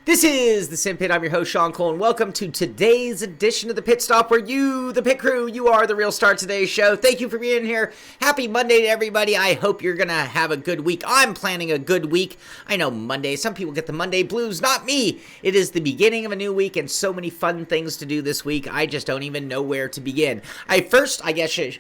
This is the Simpit. I'm your host, Shaun Cole, and welcome to today's edition of the Pit Stop, where you, the pit crew, you are the real star of today's show. Thank you for being here. Happy Monday to everybody. I hope you're going to have a good week. I'm planning a good week. I know Monday, some people get the Monday blues, not me. It is the beginning of a new week and so many fun things to do this week. I just don't even know where to begin. I guess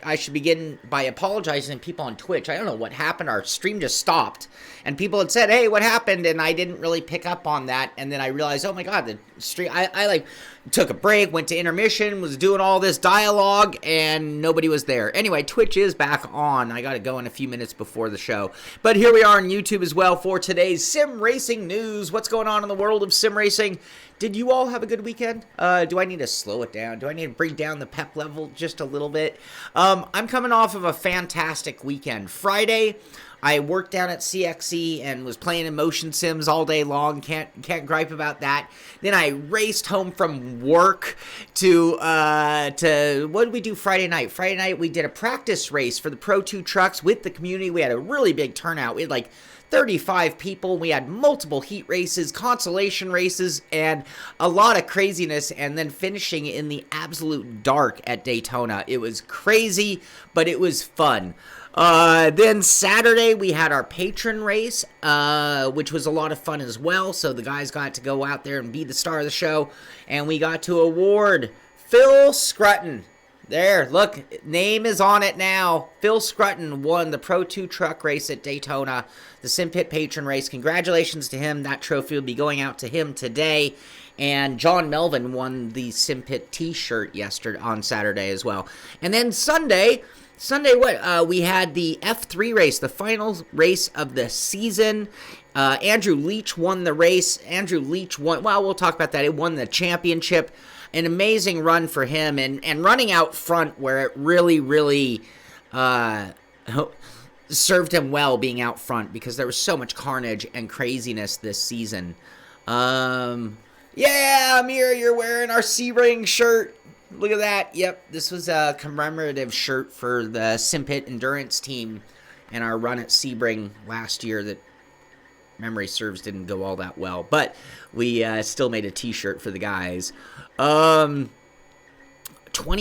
I should begin by apologizing to people on Twitch. I don't know what happened. Our stream just stopped, and people had said, hey, what happened? And I didn't really pick up on that, and then I realized, oh my god, the stream, I took a break, went to intermission, was doing all this dialogue, and nobody was there. Anyway, Twitch is back on. I gotta go in a few minutes before the show. But here we are on YouTube as well for today's sim racing news. What's going on in the world of sim racing? Did you all have a good weekend? Do I need to slow it down? Do I need to bring down the pep level just a little bit? I'm coming off of a fantastic weekend. Friday, I worked down at CXE and was playing in motion sims all day long. Can't gripe about that. Then I raced home from work to what did we do Friday night? Friday night we did a practice race for the Pro 2 trucks with the community. We had a really big turnout. We had like 35 people. We had multiple heat races, consolation races, and a lot of craziness, and then finishing in the absolute dark at Daytona. It was crazy, but it was fun. Then Saturday we had our patron race, which was a lot of fun as well. So the guys got to go out there and be the star of the show, and we got to award Phil Scrutton. There, look, name is on it now. Phil Scrutton won the Pro 2 truck race at Daytona, the Simpit patron race. Congratulations to him. That trophy will be going out to him today. And John Melvin won the Simpit t-shirt on Saturday as well. And then Sunday, we had the F3 race, the final race of the season. Andrew Leach won the race. Andrew Leach won, well, we'll talk about that. It won the championship. An amazing run for him, and running out front where it really served him well being out front, because there was so much carnage and craziness this season. Yeah, Amir, you're wearing our Sebring shirt. Look at that. Yep, this was a commemorative shirt for the Simpit Endurance team and our run at Sebring last year that, memory serves, didn't go all that well. But we still made a t-shirt for the guys. 20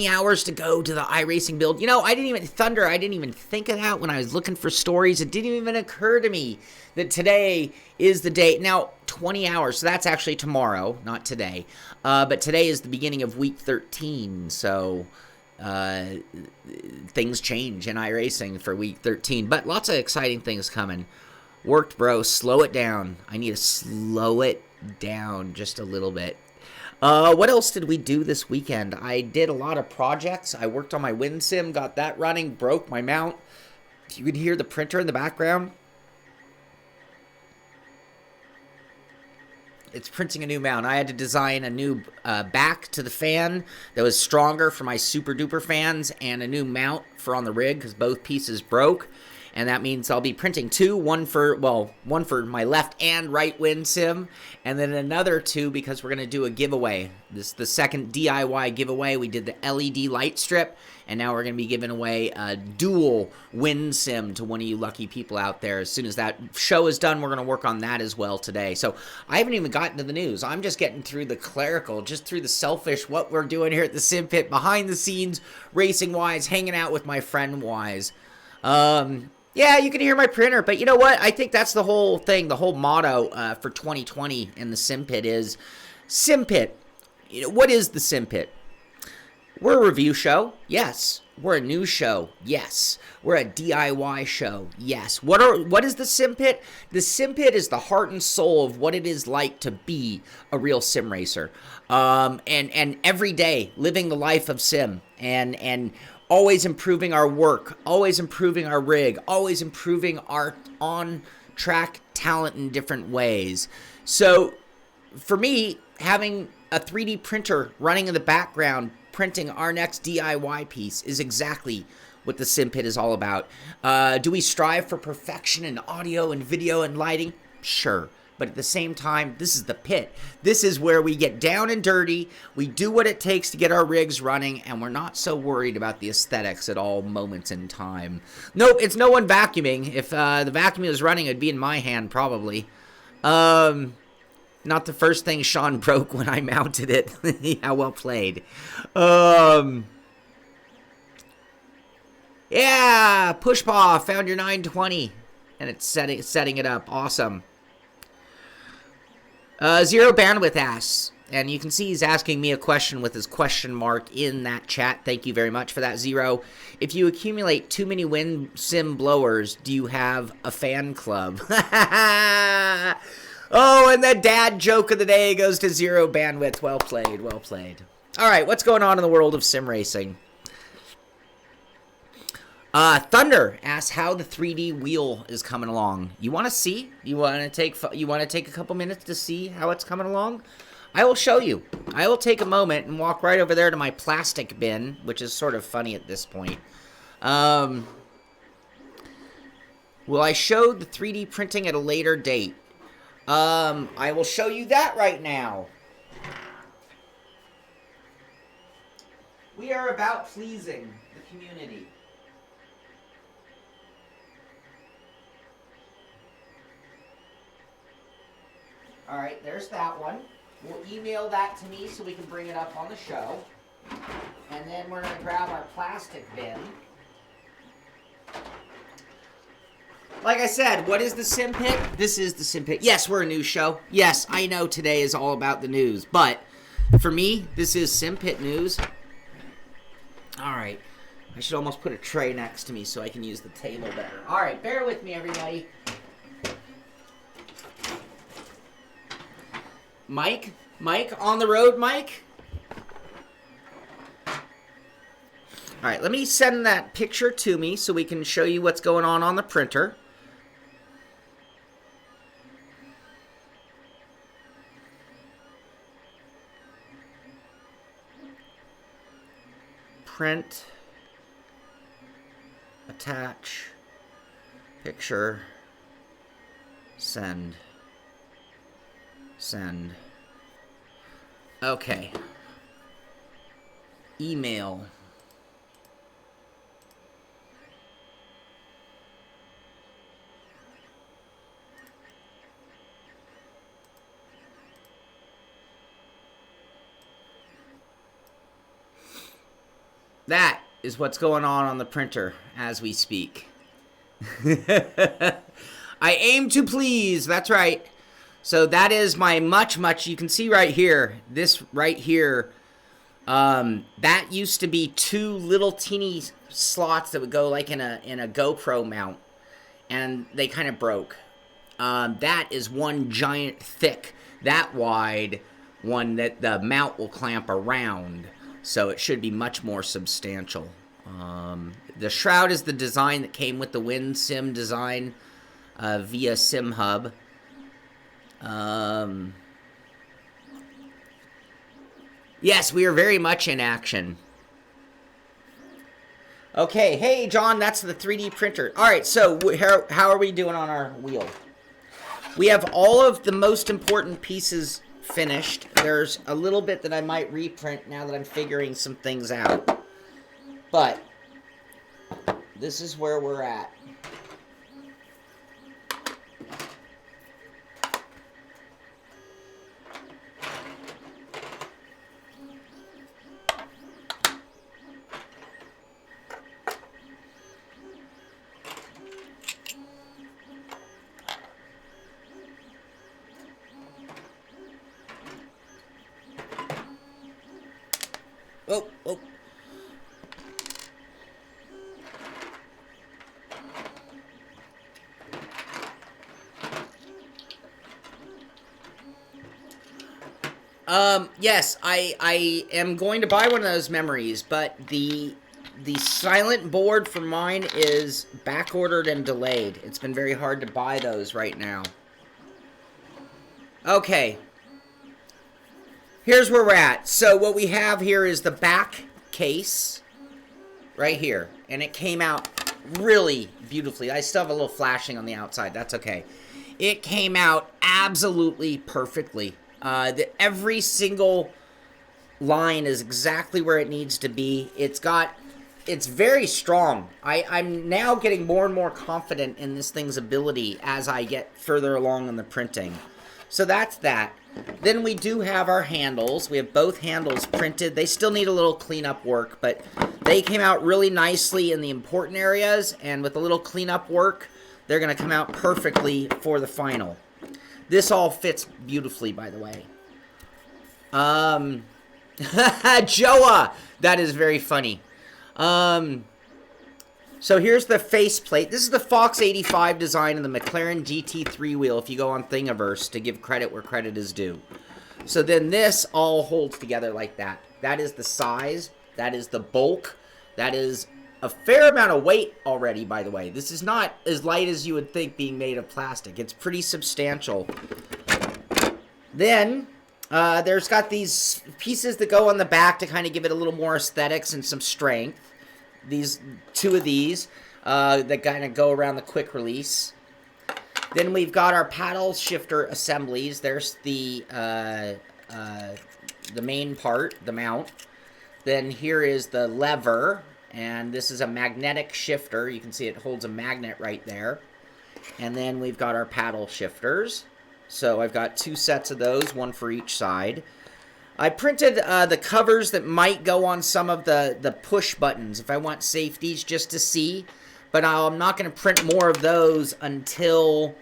hours to go to the iRacing build. You know, I didn't even think of that when I was looking for stories. It didn't even occur to me that today is the day. Now, 20 hours, so that's actually tomorrow, not today. But today is the beginning of week 13, so things change in iRacing for week 13. But lots of exciting things coming. Worked, bro. Slow it down. I need to slow it down just a little bit. What else did we do this weekend? I did a lot of projects. I worked on my wind sim, got that running, broke my mount. You can hear the printer in the background. It's printing a new mount. I had to design a new back to the fan that was stronger for my super duper fans, and a new mount for on the rig because both pieces broke. And that means I'll be printing two, one for my left and right wind sim, and then another two because we're going to do a giveaway. This is the second DIY giveaway. We did the LED light strip, and now we're going to be giving away a dual wind sim to one of you lucky people out there. As soon as that show is done, we're going to work on that as well today. So I haven't even gotten to the news. I'm just getting through the clerical, just through the selfish, what we're doing here at the Simpit, behind the scenes, racing-wise, hanging out with my friend-wise. Yeah, you can hear my printer, but you know what? I think that's the whole thing, the whole motto for 2020 in the Simpit is Simpit. You know, what is the Simpit? We're a review show, yes. We're a news show, yes. We're a DIY show, yes. What is the Simpit? The Simpit is the heart and soul of what it is like to be a real sim racer, and every day living the life of sim, and always improving our work, always improving our rig, always improving our on-track talent in different ways. So, for me, having a 3D printer running in the background, printing our next DIY piece is exactly what the Simpit is all about. Do we strive for perfection in audio and video and lighting? Sure. But at the same time, this is the pit. This is where we get down and dirty, we do what it takes to get our rigs running, and we're not so worried about the aesthetics at all moments in time. Nope, it's no one vacuuming. If the vacuum was running, it'd be in my hand, probably. Not the first thing Shaun broke when I mounted it. Yeah, well played. Yeah, Pushpaw found your 920. And it's setting it up. Awesome. Zero Bandwidth asks, and you can see he's asking me a question with his question mark in that chat. Thank you very much for that, Zero. If you accumulate too many wind sim blowers, do you have a fan club? Oh, and the dad joke of the day goes to Zero Bandwidth. Well played, well played. All right, what's going on in the world of sim racing? Thunder asks how the 3D wheel is coming along. You want to see? You want to take a couple minutes to see how it's coming along? I will show you. I will take a moment and walk right over there to my plastic bin, which is sort of funny at this point. Will I show the 3D printing at a later date? I will show you that right now. We are about pleasing the community. All right, there's that one. We'll email that to me so we can bring it up on the show. And then we're going to grab our plastic bin. Like I said, what is the Simpit? This is the Simpit. Yes, we're a news show. Yes, I know today is all about the news. But for me, this is Simpit news. All right. I should almost put a tray next to me so I can use the table better. All right, bear with me, everybody. Mike, on the road, Mike. All right, let me send that picture to me so we can show you what's going on the printer. Print, attach, picture, send. Okay. Email. That is what's going on the printer as we speak. I aim to please. That's right. So that is my much, you can see right here, this right here, that used to be two little teeny slots that would go like in a GoPro mount, and they kind of broke. That is one giant thick, that wide one that the mount will clamp around, so it should be much more substantial. The shroud is the design that came with the WinSim design via SimHub. Yes, we are very much in action. Okay, hey John, that's the 3D printer. All right, so how are we doing on our wheel? We have all of the most important pieces finished. There's a little bit that I might reprint now that I'm figuring some things out. But this is where we're at. Oh. Yes, I am going to buy one of those memories, but the silent board for mine is back-ordered and delayed. It's been very hard to buy those right now. Okay. Here's where we're at. So what we have here is the back case right here, and it came out really beautifully. I still have a little flashing on the outside. That's okay. It came out absolutely perfectly. Every single line is exactly where it needs to be. It's very strong. I'm now getting more and more confident in this thing's ability as I get further along in the printing. So that's that. Then we do have our handles. We have both handles printed. They still need a little cleanup work, but they came out really nicely in the important areas, and with a little cleanup work, they're going to come out perfectly for the final. This all fits beautifully, by the way. Joa! That is very funny. So here's the faceplate. This is the Fox 85 design and the McLaren GT3 wheel, if you go on Thingiverse, to give credit where credit is due. So then this all holds together like that. That is the size. That is the bulk. That is a fair amount of weight already, by the way. This is not as light as you would think being made of plastic. It's pretty substantial. Then there's got these pieces that go on the back to kind of give it a little more aesthetics and some strength. These two of these that kind of go around the quick release. Then we've got our paddle shifter assemblies. There's the main part, the mount. Then here is the lever, and this is a magnetic shifter. You can see it holds a magnet right there. And then we've got our paddle shifters. So I've got two sets of those, one for each side. I printed the covers that might go on some of the push buttons if I want safeties just to see. But I'm not going to print more of those until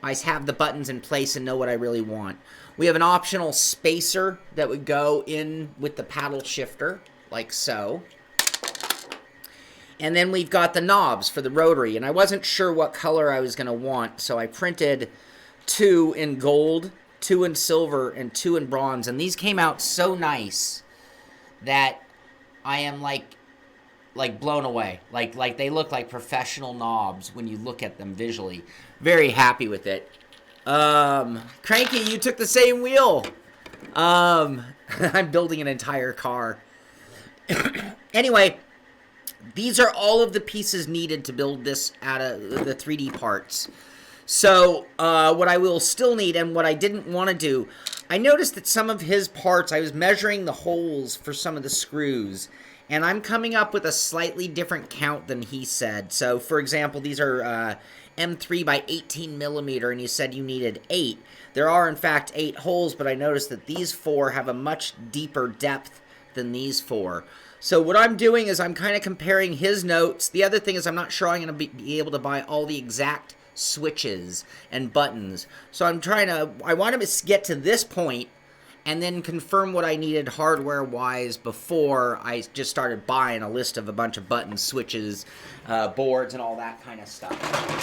I have the buttons in place and know what I really want. We have an optional spacer that would go in with the paddle shifter, like so. And then we've got the knobs for the rotary. And I wasn't sure what color I was going to want, so I printed 2 in gold, 2 in silver, and 2 in bronze. And these came out so nice that I am like blown away. Like they look like professional knobs when you look at them visually. Very happy with it. Cranky, you took the same wheel. I'm building an entire car. Anyway, these are all of the pieces needed to build this out of the 3D parts. So, what I will still need, and what I didn't want to do, I noticed that some of his parts, I was measuring the holes for some of the screws, and I'm coming up with a slightly different count than he said. So, for example, these are M3 by 18 millimeter, and he said you needed 8. There are, in fact, 8 holes, but I noticed that these 4 have a much deeper depth than these 4. So what I'm doing is I'm kind of comparing his notes. The other thing is I'm not sure I'm going to be able to buy all the exact switches and buttons. So I want to get to this point and then confirm what I needed hardware-wise before I just started buying a list of a bunch of buttons, switches, boards, and all that kind of stuff.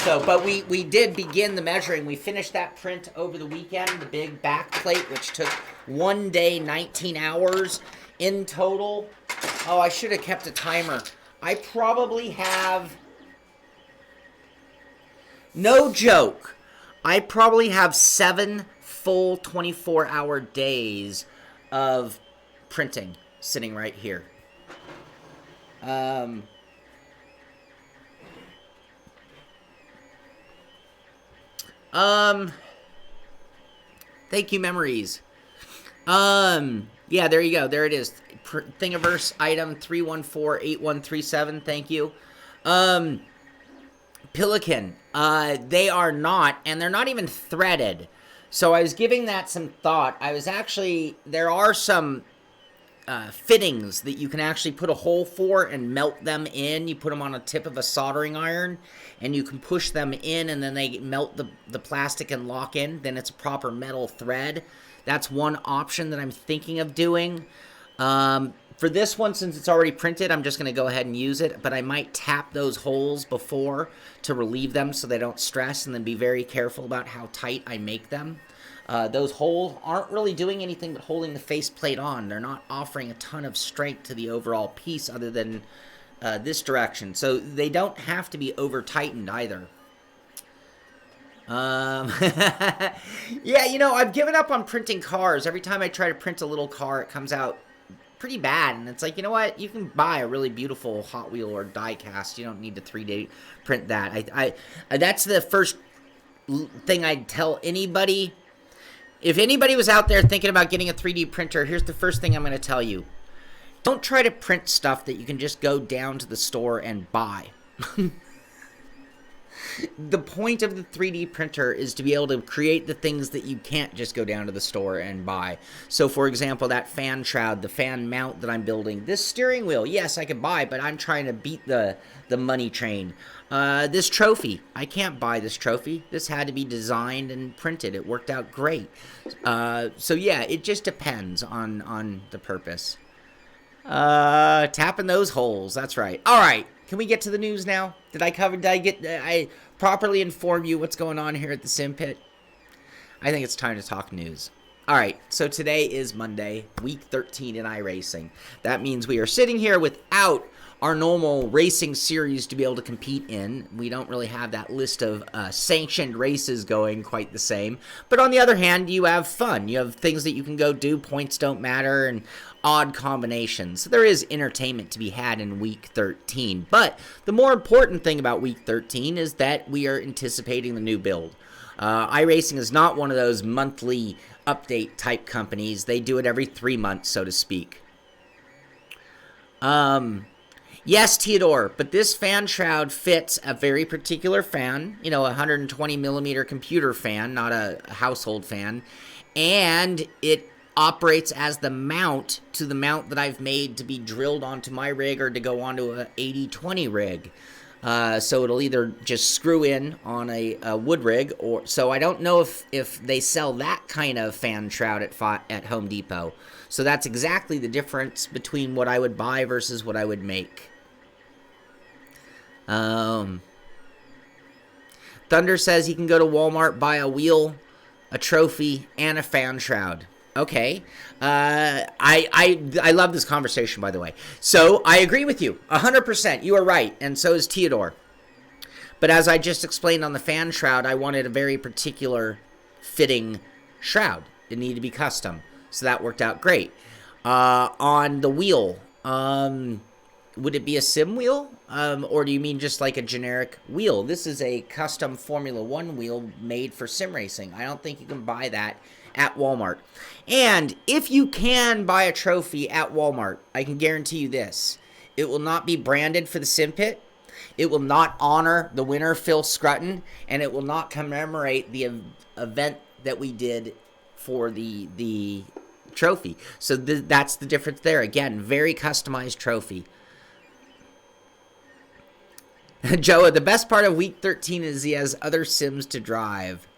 So, but we did begin the measuring. We finished that print over the weekend, the big back plate, which took 1 day, 19 hours in total. Oh, I should have kept a timer. I probably have... No joke, I probably have 7 full 24-hour days of printing sitting right here. Thank you, memories. Yeah, there you go. There it is. Thingiverse item 3148137. Thank you. Pelican. They are not, and they're not even threaded. So I was giving that some thought. There are some fittings that you can actually put a hole for and melt them in. You put them on a tip of a soldering iron, and you can push them in, and then they melt the plastic and lock in. Then it's a proper metal thread. That's one option that I'm thinking of doing. For this one, since it's already printed, I'm just going to go ahead and use it, but I might tap those holes before to relieve them so they don't stress, and then be very careful about how tight I make them. Those holes aren't really doing anything but holding the faceplate on. They're not offering a ton of strength to the overall piece other than this direction, so they don't have to be over-tightened either. Yeah, you know, I've given up on printing cars. Every time I try to print a little car, it comes out pretty bad, and it's like, you know what, you can buy a really beautiful Hot Wheel or die cast. You don't need to 3D print that. That's the first thing I'd tell anybody. If anybody was out there thinking about getting a 3D printer, here's the first thing I'm going to tell you. Don't try to print stuff that you can just go down to the store and buy. The point of the 3D printer is to be able to create the things that you can't just go down to the store and buy. So, for example, that fan shroud, the fan mount that I'm building, this steering wheel, yes, I could buy, but I'm trying to beat the money train. This trophy, I can't buy this trophy. This had to be designed and printed. It worked out great. So, yeah, it just depends on the purpose. Tapping those holes, that's right. All right. Can we get to the news now? Did I properly inform you what's going on here at the Simpit? I think it's time to talk news. All right, so today is Monday, week 13 in iRacing. That means we are sitting here without our normal racing series to be able to compete in. We don't really have that list of sanctioned races going quite the same. But on the other hand, you have fun. You have things that you can go do, points don't matter, and odd combinations. So there is entertainment to be had in week 13. But the more important thing about week 13 is that we are anticipating the new build. iRacing is not one of those monthly update type companies. They do it every 3 months, so to speak. Yes, Theodore, but this fan shroud fits a very particular fan, you know, a 120 millimeter computer fan, not a household fan, and it operates as the mount to the mount that I've made to be drilled onto my rig or to go onto a 80/20 rig. So it'll either just screw in on a wood rig, or so I don't know if they sell that kind of fan shroud at Home Depot. So that's exactly the difference between what I would buy versus what I would make. Thunder says he can go to Walmart, buy a wheel, a trophy, and a fan shroud. Okay. I love this conversation, by the way. So I agree with you 100%. You are right. And so is Theodore. But as I just explained on the fan shroud, I wanted a very particular fitting shroud. It needed to be custom. So that worked out great. On the wheel, would it be a sim wheel? Or do you mean just like a generic wheel? This is a custom Formula 1 wheel made for sim racing. I don't think you can buy that at Walmart. And if you can buy a trophy at Walmart, I can guarantee you this. It will not be branded for the Simpit. It will not honor the winner, Phil Scrutton. And it will not commemorate the event that we did for the trophy. So that's the difference there. Again, very customized trophy. Joa, the best part of week 13 is he has other sims to drive.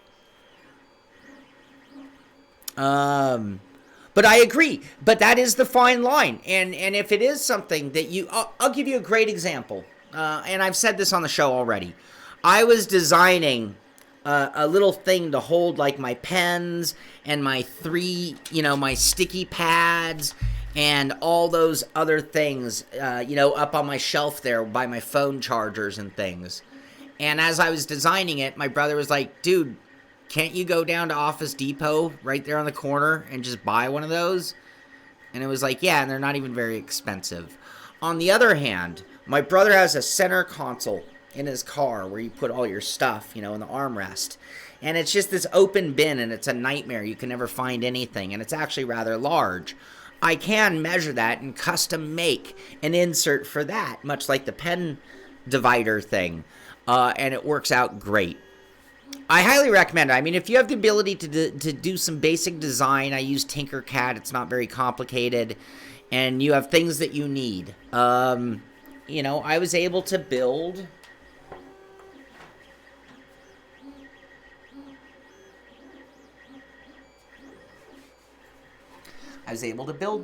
But I agree. But that is the fine line. And if it is something that you... I'll give you a great example. And I've said this on the show already. I was designing a little thing to hold like my pens and my my sticky pads and all those other things, up on my shelf there by my phone chargers and things. And as I was designing it, my brother was like, dude, can't you go down to Office Depot right there on the corner and just buy one of those? And it was like, yeah, and they're not even very expensive. On the other hand, my brother has a center console in his car where you put all your stuff, in the armrest. And it's just this open bin, and it's a nightmare. You can never find anything, and it's actually rather large. I can measure that and custom make an insert for that, much like the pen divider thing, and it works out great. I highly recommend it. I mean, if you have the ability to do some basic design, I use Tinkercad. It's not very complicated, and you have things that you need. I was able to build...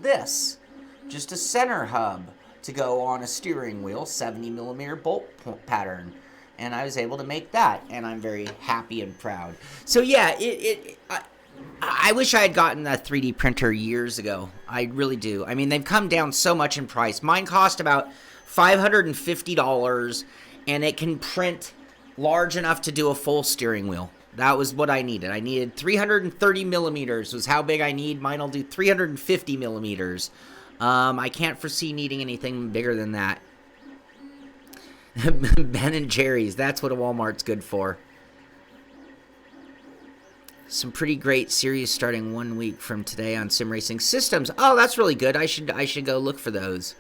this. Just a center hub to go on a steering wheel, 70 millimeter bolt pattern. And I was able to make that, and I'm very happy and proud. So yeah, I wish I had gotten a 3D printer years ago. I really do. I mean, they've come down so much in price. Mine cost about $550, and it can print large enough to do a full steering wheel. That was what I needed. I needed 330 millimeters was how big I need. Mine will do 350 millimeters. I can't foresee needing anything bigger than that. Ben and Jerry's, that's what a Walmart's good for. Some pretty great series starting 1 week from today on Sim Racing Systems. Oh, that's really good. I should go look for those.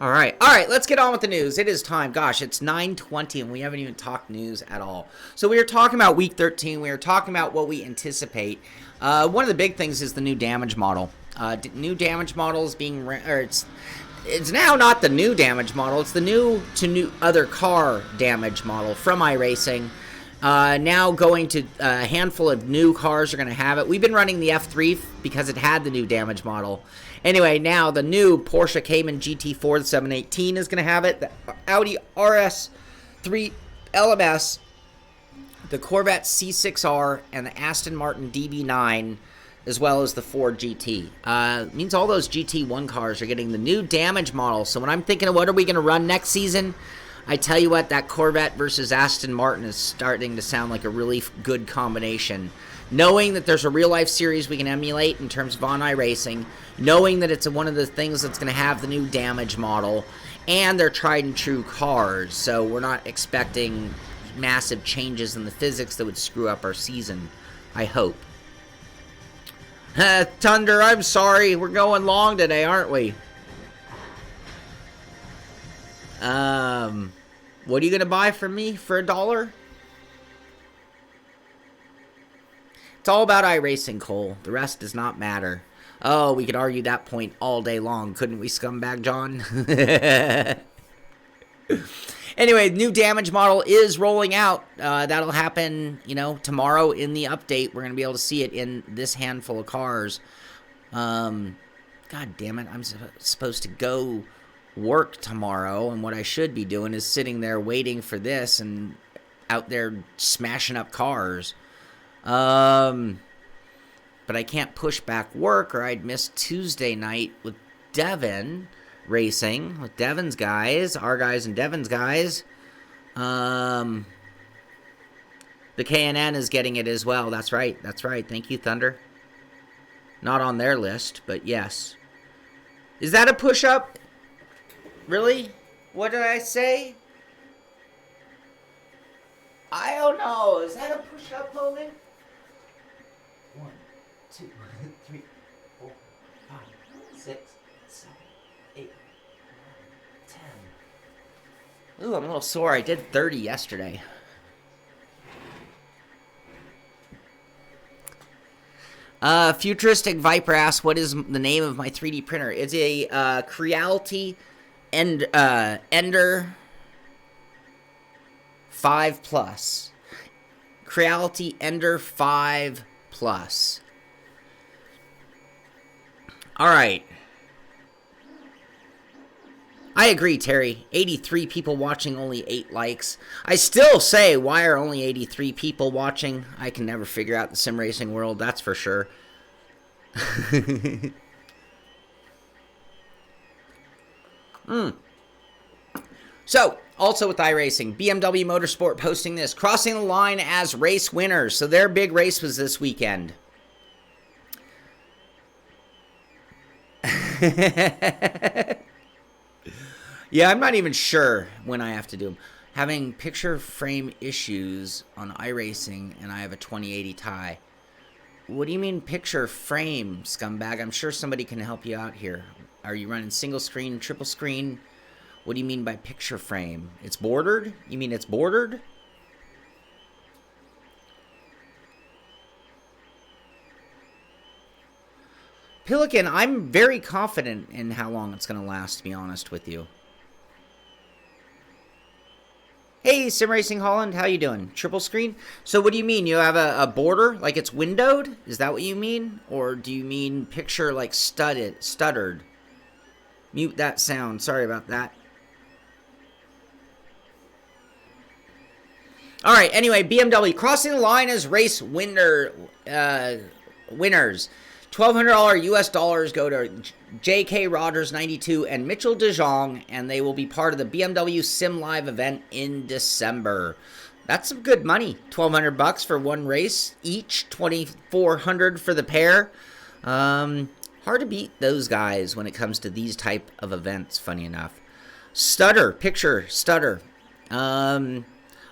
All right, let's get on with the news. It is time. Gosh, it's 9:20 and we haven't even talked news at all. So we were talking about week 13. We were talking about what we anticipate. One of the big things is the new damage model. New damage model is being, it's now not the new damage model. It's the new other car damage model from iRacing. Now going to a handful of new cars are going to have it. We've been running the F3 because it had the new damage model. Anyway, now the new Porsche Cayman GT4 718 is going to have it. The Audi RS3 LMS, the Corvette C6R, and the Aston Martin DB9, as well as the Ford GT. Means all those GT1 cars are getting the new damage model. So when I'm thinking of what are we going to run next season, I tell you what, that Corvette versus Aston Martin is starting to sound like a really good combination. Knowing that there's a real-life series we can emulate in terms of on iRacing, knowing that it's one of the things that's going to have the new damage model, and they're tried-and-true cars, so we're not expecting massive changes in the physics that would screw up our season, I hope. Thunder, I'm sorry, we're going long today, aren't we? What are you going to buy from me for $1? It's all about iRacing, Cole. The rest does not matter. Oh, we could argue that point all day long, couldn't we, Scumbag John? Anyway, new damage model is rolling out. That'll happen, tomorrow in the update. We're going to be able to see it in this handful of cars. God damn it, I'm supposed to go work tomorrow, and what I should be doing is sitting there waiting for this and out there smashing up cars. But I can't push back work or I'd miss Tuesday night with Devin racing, with Devin's guys, our guys and Devin's guys. The K&N is getting it as well. That's right. Thank you, Thunder. Not on their list, but yes. Is that a push-up? Really? What did I say? I don't know. Is that a push-up, Logan? 1, 2, 3, 4, 5, 6, 7, 8, 9, 10. Ooh, I'm a little sore. I did 30 yesterday. Futuristic Viper asks, what is the name of my 3D printer? It's a Creality Ender 5 Plus. Creality Ender 5 Plus. Alright. I agree, Terry. 83 people watching, only 8 likes. I still say, why are only 83 people watching? I can never figure out the sim racing world, that's for sure. So, also with iRacing, BMW Motorsport posting this, crossing the line as race winners. So their big race was this weekend. Yeah, I'm not even sure when I have to do them. Having picture frame issues on iRacing, and I have a 2080 Ti. What do you mean picture frame, scumbag? I'm sure somebody can help you out here. Are you running single screen, triple screen? What do you mean by picture frame? It's bordered? You mean it's bordered? Pelican, I'm very confident in how long it's going to last, to be honest with you. Hey, Sim Racing Holland, how you doing? Triple screen? So what do you mean? You have a border, like it's windowed? Is that what you mean? Or do you mean picture like stuttered? Mute that sound. Sorry about that. All right, anyway, BMW crossing the line as race winners. $1,200 US dollars go to J.K. Rogers 92 and Mitchell DeJong, and they will be part of the BMW Sim Live event in December. That's some good money. $1,200 for one race each, $2,400 for the pair. Hard to beat those guys when it comes to these type of events, funny enough. Picture stutter.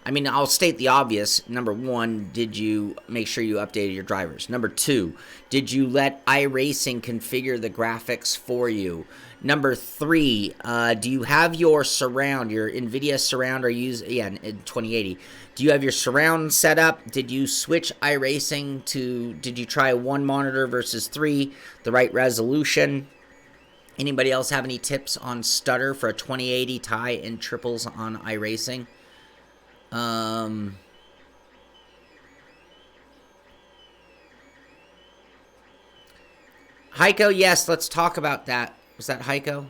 I mean, I'll state the obvious. Number one, did you make sure you updated your drivers? Number two, did you let iRacing configure the graphics for you? Number 3, do you have your surround, your NVIDIA surround, or use, in 2080? Do you have your surround set up? Did you switch iRacing to, did you try 1 monitor versus 3, the right resolution? Anybody else have any tips on stutter for a 2080 tie in triples on iRacing? Heiko, yes, let's talk about that. Was that Heiko?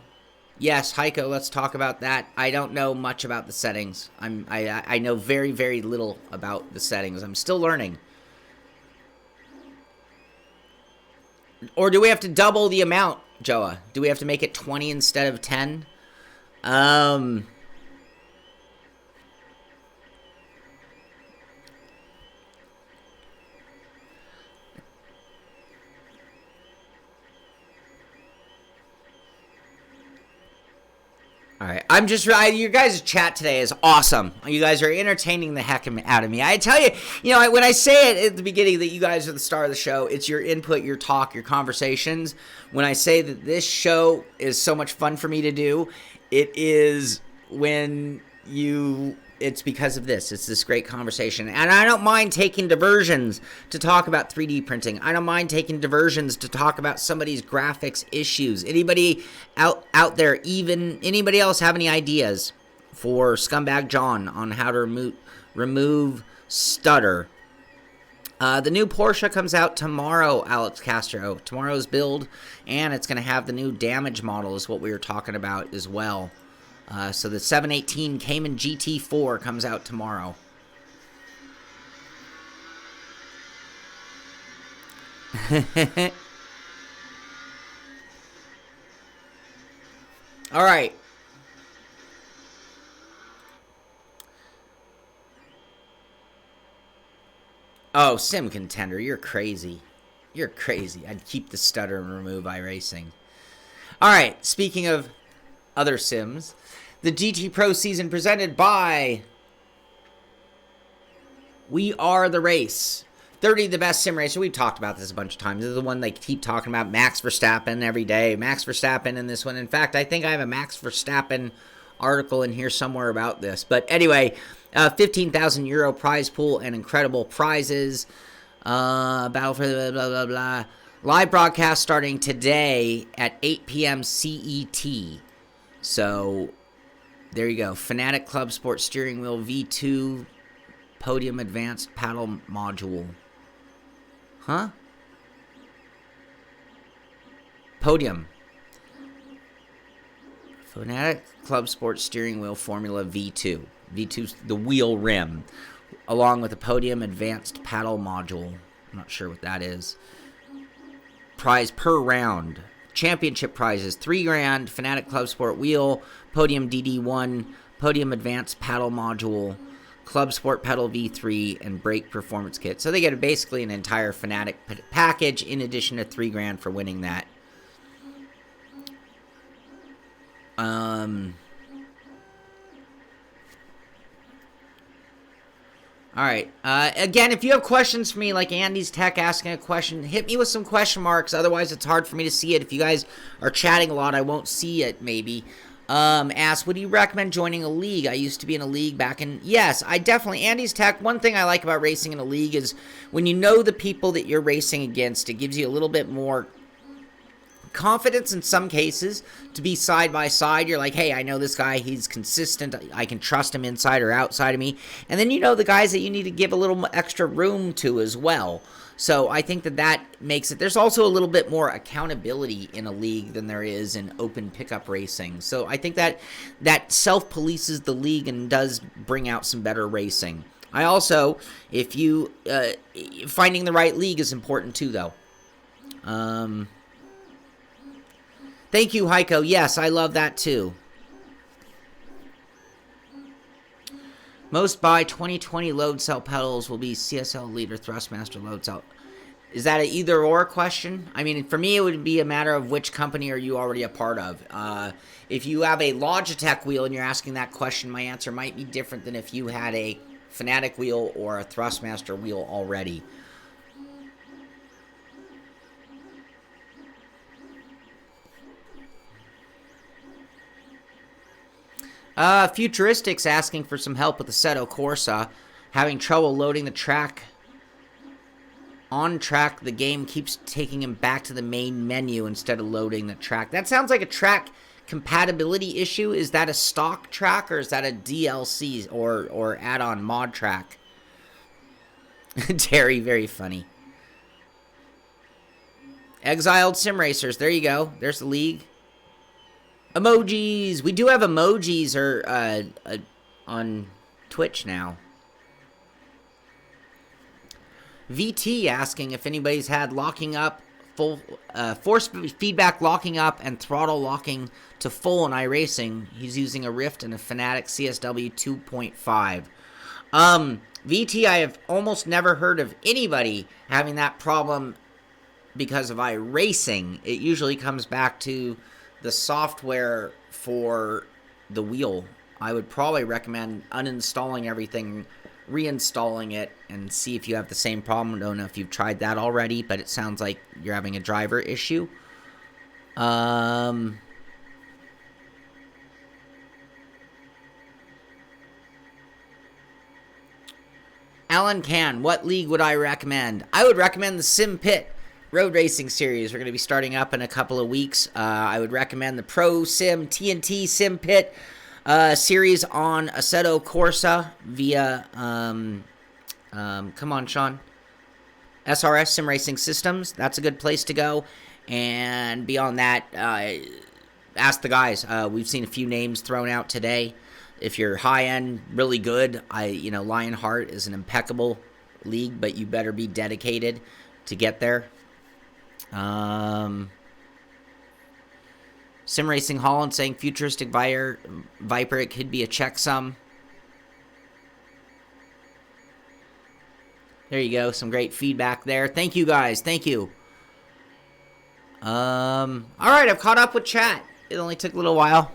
Yes, Heiko, let's talk about that. I don't know much about the settings. I know very, very little about the settings. I'm still learning. Or do we have to double the amount, Joa? Do we have to make it 20 instead of 10? All right, I'm just, your guys' chat today is awesome. You guys are entertaining the heck out of me. I tell you, when I say it at the beginning that you guys are the star of the show, it's your input, your talk, your conversations. When I say that this show is so much fun for me to do, it is it's because of this. It's this great conversation. And I don't mind taking diversions to talk about 3D printing. I don't mind taking diversions to talk about somebody's graphics issues. Anybody out there, even anybody else have any ideas for Scumbag John on how to remove stutter? The new Porsche comes out tomorrow, Alex Castro. Tomorrow's build, and it's going to have the new damage model is what we were talking about as well. So the 718 Cayman GT4 comes out tomorrow. All right. Oh, Sim Contender, you're crazy. You're crazy. I'd keep the stutter and remove iRacing. All right, speaking of other sims, the GT Pro season presented by We Are the Race. 30 the best sim racer. We've talked about this a bunch of times. This is the one they keep talking about. Max Verstappen every day. Max Verstappen in this one. In fact, I think I have a Max Verstappen article in here somewhere about this. But anyway, 15,000 euro prize pool and incredible prizes. Battle for the blah, blah, blah. Live broadcast starting today at 8 p.m. CET. So there you go. Fanatic Club Sport Steering Wheel V2 Podium Advanced Paddle Module. Huh? Podium. Fanatic Club Sport Steering Wheel Formula V2. V2's the wheel rim. Along with the Podium Advanced Paddle Module. I'm not sure what that is. Prize per round. Championship prizes, $3,000, Fanatic Club Sport Wheel, Podium DD1, Podium Advanced Paddle Module, Club Sport Pedal V3, and Brake Performance Kit. So they get basically an entire Fanatic package in addition to $3,000 for winning that. All right. Again, if you have questions for me, like Andy's Tech asking a question, hit me with some question marks. Otherwise, it's hard for me to see it. If you guys are chatting a lot, I won't see it, maybe. Ask, would you recommend joining a league? I used to be in a league back in... Yes, I definitely... Andy's Tech, one thing I like about racing in a league is when you know the people that you're racing against, it gives you a little bit more confidence in some cases to be side by side. You're like, hey, I know this guy, he's consistent, I can trust him inside or outside of me. And then you know the guys that you need to give a little extra room to as well. So I think that makes it, there's also a little bit more accountability in a league than there is in open pickup racing. So I think that self-polices the league and does bring out some better racing. I also, if you, finding the right league is important too, though. Thank you, Heiko. Yes, I love that too. Most by 2020 load cell pedals will be CSL leader Thrustmaster load cell. Is that an either or question? I mean, for me, it would be a matter of which company are you already a part of. If you have a Logitech wheel and you're asking that question, my answer might be different than if you had a Fanatic wheel or a Thrustmaster wheel already. Futuristics asking for some help with the Assetto Corsa. Having trouble loading the track. On track, the game keeps taking him back to the main menu instead of loading the track. That sounds like a track compatibility issue. Is that a stock track or is that a DLC or add-on mod track? Terry, very funny. Exiled Sim Racers. There you go. There's the league. Emojis. We do have emojis on Twitch now. VT asking if anybody's had locking up, full force feedback locking up and throttle locking to full in iRacing. He's using a Rift and a Fanatic CSW 2.5. VT, I have almost never heard of anybody having that problem because of iRacing. It usually comes back to the software for the wheel. I would probably recommend uninstalling everything, reinstalling it, and see if you have the same problem. I don't know if you've tried that already, but it sounds like you're having a driver issue. Alan Can, what league would I recommend? I would recommend the Simpit Road Racing Series. We're going to be starting up in a couple of weeks. I would recommend the Pro Sim TNT Simpit series on Assetto Corsa via, come on, Sean, SRS Sim Racing Systems. That's a good place to go. And beyond that, ask the guys. We've seen a few names thrown out today. If you're high-end, really good, Lionheart is an impeccable league, but you better be dedicated to get there. Sim Racing Holland saying Futuristic Viper, it could be a checksum. There you go, some great feedback there. Thank you guys, thank you. Alright, I've caught up with chat. It only took a little while.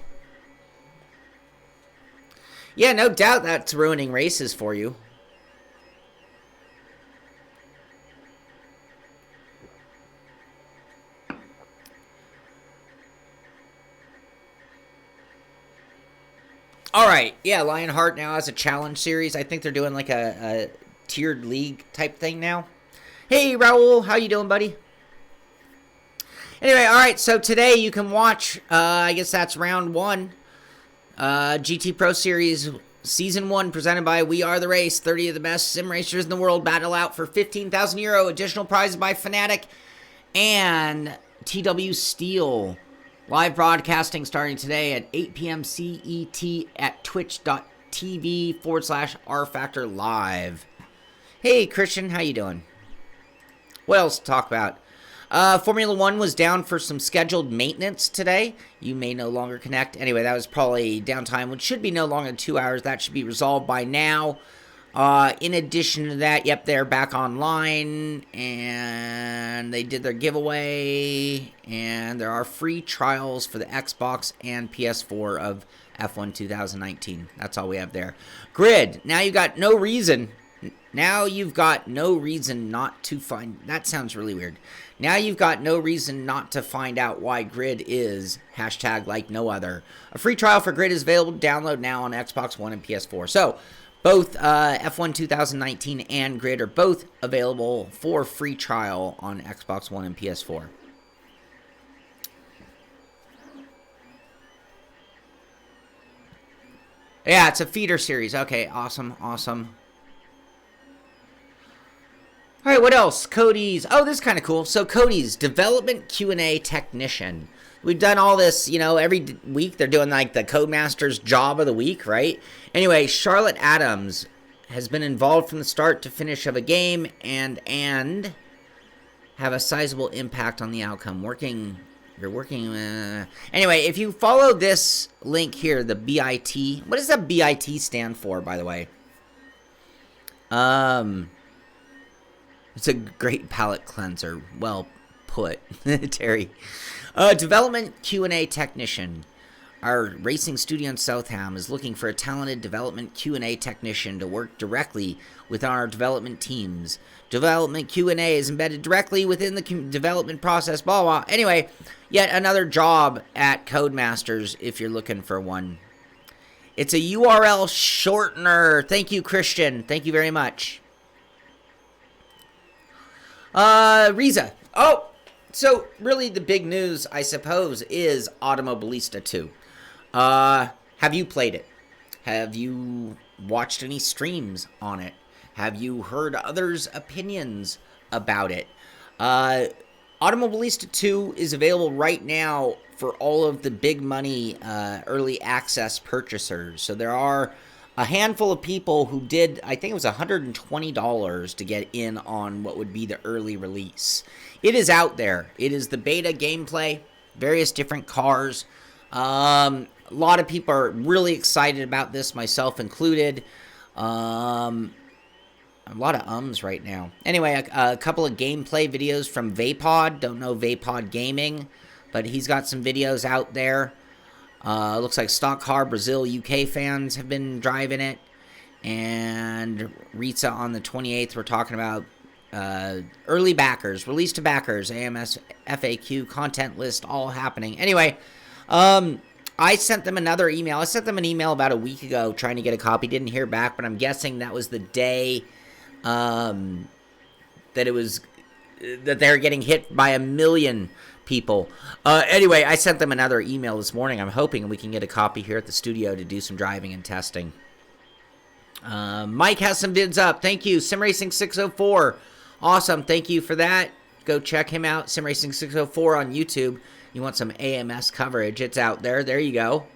Yeah, no doubt that's ruining races for you. Alright, yeah, Lionheart now has a challenge series. I think they're doing like a tiered league type thing now. Hey, Raul, how you doing, buddy? Anyway, alright, so today you can watch, I guess that's round 1. GT Pro Series Season 1 presented by We Are The Race. 30 of the best sim racers in the world battle out for €15,000. Additional prizes by Fanatic and TW Steel. Live broadcasting starting today at 8 p.m. CET at twitch.tv/rfactorlive. Hey, Christian, how you doing? What else to talk about? Formula 1 was down for some scheduled maintenance today. You may no longer connect. Anyway, that was probably downtime, which should be no longer than 2 hours. That should be resolved by now. In addition to that, yep, they're back online, and they did their giveaway, and there are free trials for the Xbox and PS4 of F1 2019. That's all we have there. Grid, now you've got no reason. Now you've got no reason not to find... That sounds really weird. Now you've got no reason not to find out why Grid is hashtag like no other. A free trial for Grid is available to download now on Xbox One and PS4. So, both F1 2019 and Grid are both available for free trial on Xbox One and PS4. Yeah, it's a feeder series. Okay, awesome, awesome. All right, what else? Cody's. Oh, this is kind of cool. So Cody's Development Q&A Technician. We've done all this, every week they're doing like the Codemaster's Job of the Week, right? Anyway, Charlotte Adams has been involved from the start to finish of a game and have a sizable impact on the outcome. You're working. Anyway, if you follow this link here, the BIT. What does that BIT stand for, by the way? It's a great palate cleanser. Well put, Terry. Development Q&A Technician. Our racing studio in Southam is looking for a talented development Q&A technician to work directly with our development teams. Development Q&A is embedded directly within the development process, blah, blah. Anyway, yet another job at Codemasters if you're looking for one. It's a URL shortener. Thank you, Christian. Thank you very much. Rseat. Oh, so really the big news, I suppose, is Automobilista 2. Have you played it? Have you watched any streams on it? Have you heard others' opinions about it? Automobilista 2 is available right now for all of the big money early access purchasers. So there are a handful of people who did, I think it was $120 to get in on what would be the early release. It is out there. It is the beta gameplay, various different cars. A lot of people are really excited about this, myself included. A lot of ums right now. Anyway, a couple of gameplay videos from Vapod. Don't know Vapod Gaming, but he's got some videos out there. Looks like Stock Car Brazil UK fans have been driving it. And Rseat on the 28th, we're talking about early backers, release to backers, AMS, FAQ, content list, all happening. Anyway, I sent them another email. I sent them an email about a week ago trying to get a copy. Didn't hear back, but I'm guessing that was the day that they're getting hit by 1 million people. Anyway, I sent them another email this morning. I'm hoping we can get a copy here at the studio to do some driving and testing. Mike has some vids up. Thank you. SimRacing 604. Awesome. Thank you for that. Go check him out. SimRacing 604 on YouTube. You want some AMS coverage? It's out there. There you go.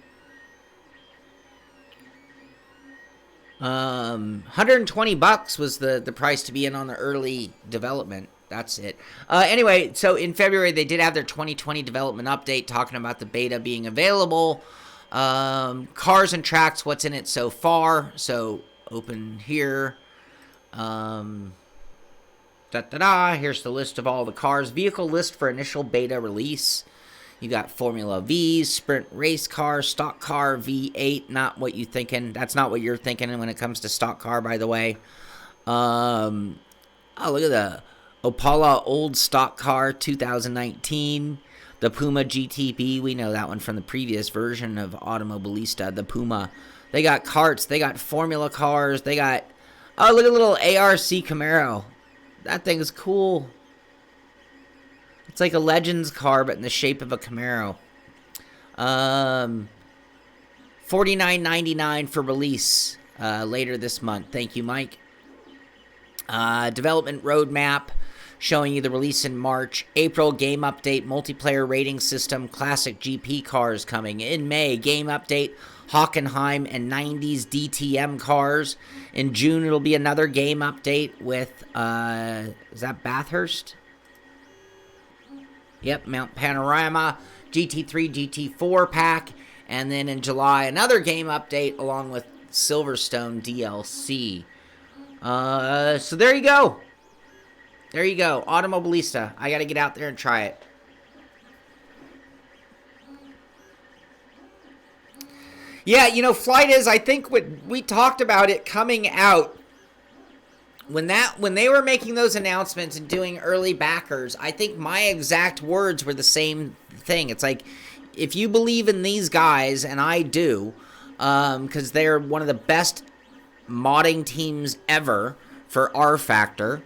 120 bucks was the price to be in on the early development. That's it. Anyway, so in February, they did have their 2020 development update talking about the beta being available. Cars and tracks, what's in it so far. So open here. Here's the list of all the cars. Vehicle list for initial beta release. You got Formula V's, Sprint race car, stock car, V8. Not what you thinking. That's not what you're thinking when it comes to stock car, by the way. Oh, look at the Opala old stock car 2019. The Puma GTB. We know that one from the previous version of Automobilista. The Puma. They got karts. They got Formula cars. They got... Oh, look at a little ARC Camaro. That thing is cool. It's like a Legends car, but in the shape of a Camaro. $49.99 for release later this month. Thank you, Mike. Development roadmap showing you the release in March. April, game update, multiplayer rating system, classic GP cars coming. In May, game update, Hockenheim and 90s DTM cars. In June, it'll be another game update with, is that Bathurst? Yep, Mount Panorama, GT3, GT4 pack, and then in July, another game update along with Silverstone DLC. So there you go. There you go, Automobilista. I got to get out there and try it. Yeah, you know, Flight is, I think we talked about it coming out. When they were making those announcements and doing early backers, I think my exact words were the same thing. It's like, if you believe in these guys, and I do, because they're one of the best modding teams ever for R Factor.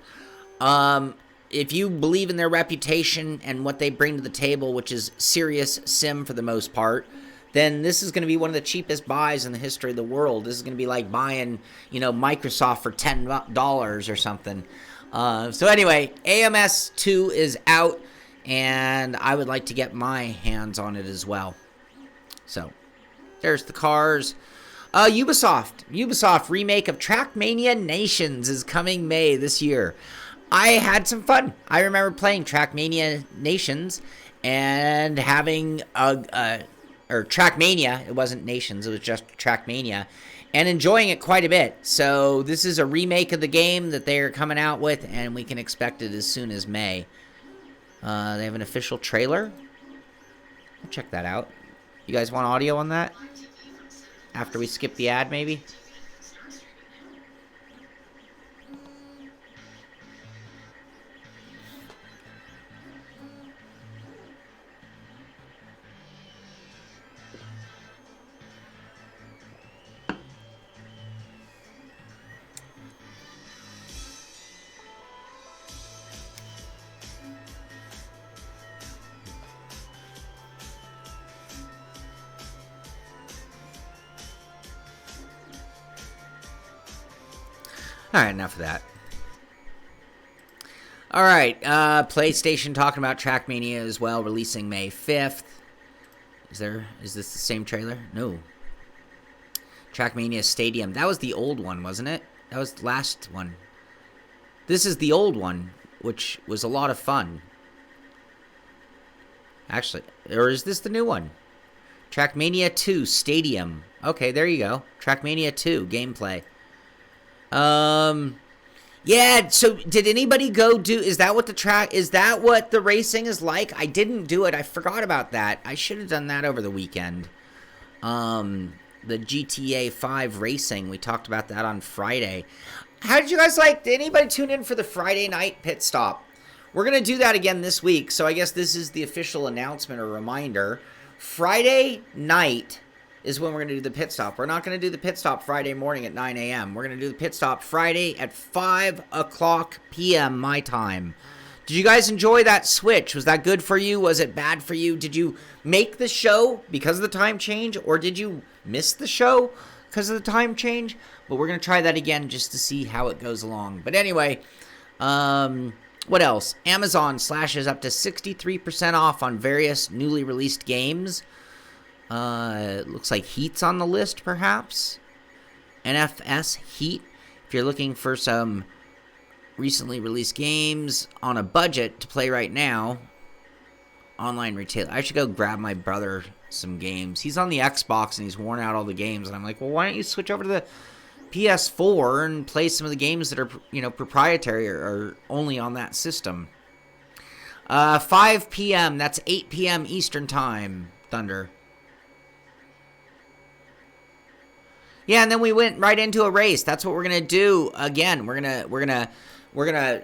If you believe in their reputation and what they bring to the table, which is serious sim for the most part, then this is going to be one of the cheapest buys in the history of the world. This is going to be like buying, you know, Microsoft for $10 or something. So anyway, AMS 2 is out, and I would like to get my hands on it as well. So there's the cars. Ubisoft remake of Trackmania Nations is coming May this year. I had some fun. I remember playing Trackmania Nations and having or Trackmania, it wasn't Nations, it was just Trackmania, and enjoying it quite a bit. So this is a remake of the game that they're coming out with, and we can expect it as soon as May. They have an official trailer. I'll check that out. You guys want audio on that? After we skip the ad, maybe? All right, enough of that. All right, PlayStation talking about Trackmania as well, releasing May 5th. Is this the same trailer? No. Trackmania Stadium. That was the old one, wasn't it? That was the last one. This is the old one, which was a lot of fun. Actually, or is this the new one? Trackmania 2 Stadium. Okay, there you go. Trackmania 2 gameplay. Yeah, so did anybody go do, is that what the racing is like? I didn't do it. I forgot about that. I should have done that over the weekend. The GTA 5 racing, we talked about that on Friday. How did you guys like, did anybody tune in for the Friday night pit stop? We're going to do that again this week, so I guess this is the official announcement or reminder. Friday night is when we're going to do the pit stop. We're not going to do the pit stop Friday morning at 9 a.m. We're going to do the pit stop Friday at 5 o'clock p.m. my time. Did you guys enjoy that switch? Was that good for you? Was it bad for you? Did you make the show because of the time change, or did you miss the show because of the time change? But we're going to try that again just to see how it goes along. But anyway, what else? Amazon slashes up to 63% off on various newly released games. Looks like Heat's on the list, perhaps. NFS Heat. If you're looking for some recently released games on a budget to play right now, online retail. I should go grab my brother some games. He's on the Xbox and he's worn out all the games. And I'm like, well, why don't you switch over to the PS4 and play some of the games that are, proprietary or only on that system. 5 p.m. That's 8 p.m. Eastern Time, Thunder. Yeah, and then we went right into a race. That's what we're gonna do again. We're gonna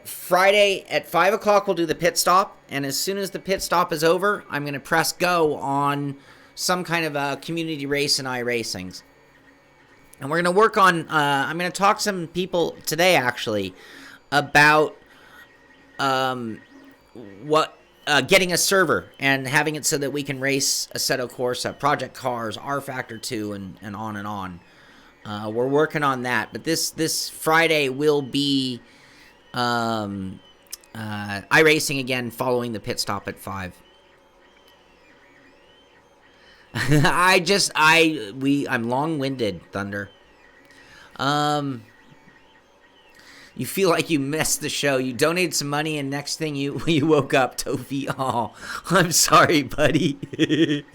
Friday at 5 o'clock. We'll do the pit stop, and as soon as the pit stop is over, I'm gonna press go on some kind of a community race in iRacing. And we're gonna work on. I'm gonna talk to some people today actually about getting a server and having it so that we can race Assetto Corsa, Project Cars, R Factor 2, and on and on. We're working on that, but this Friday will be iRacing again, following the pit stop at 5. I'm long-winded, Thunder. You feel like you missed the show. You donated some money, and next thing you woke up, Tofi. Oh, I'm sorry, buddy.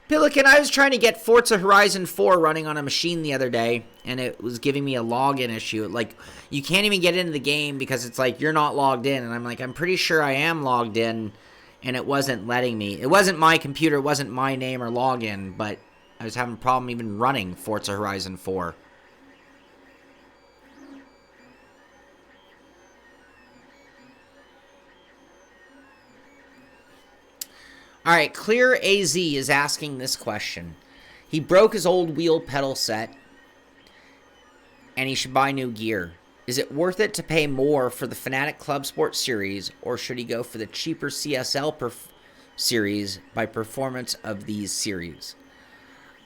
Pelican, I was trying to get Forza Horizon 4 running on a machine the other day, and it was giving me a login issue. Like, you can't even get into the game because it's like, you're not logged in. And I'm like, I'm pretty sure I am logged in, and it wasn't letting me. It wasn't my computer, it wasn't my name or login, but I was having a problem even running Forza Horizon 4. All right, Clear AZ is asking this question. He broke his old wheel pedal set, and he should buy new gear. Is it worth it to pay more for the Fanatic Club Sport Series, or should he go for the cheaper CSL series by performance of these series?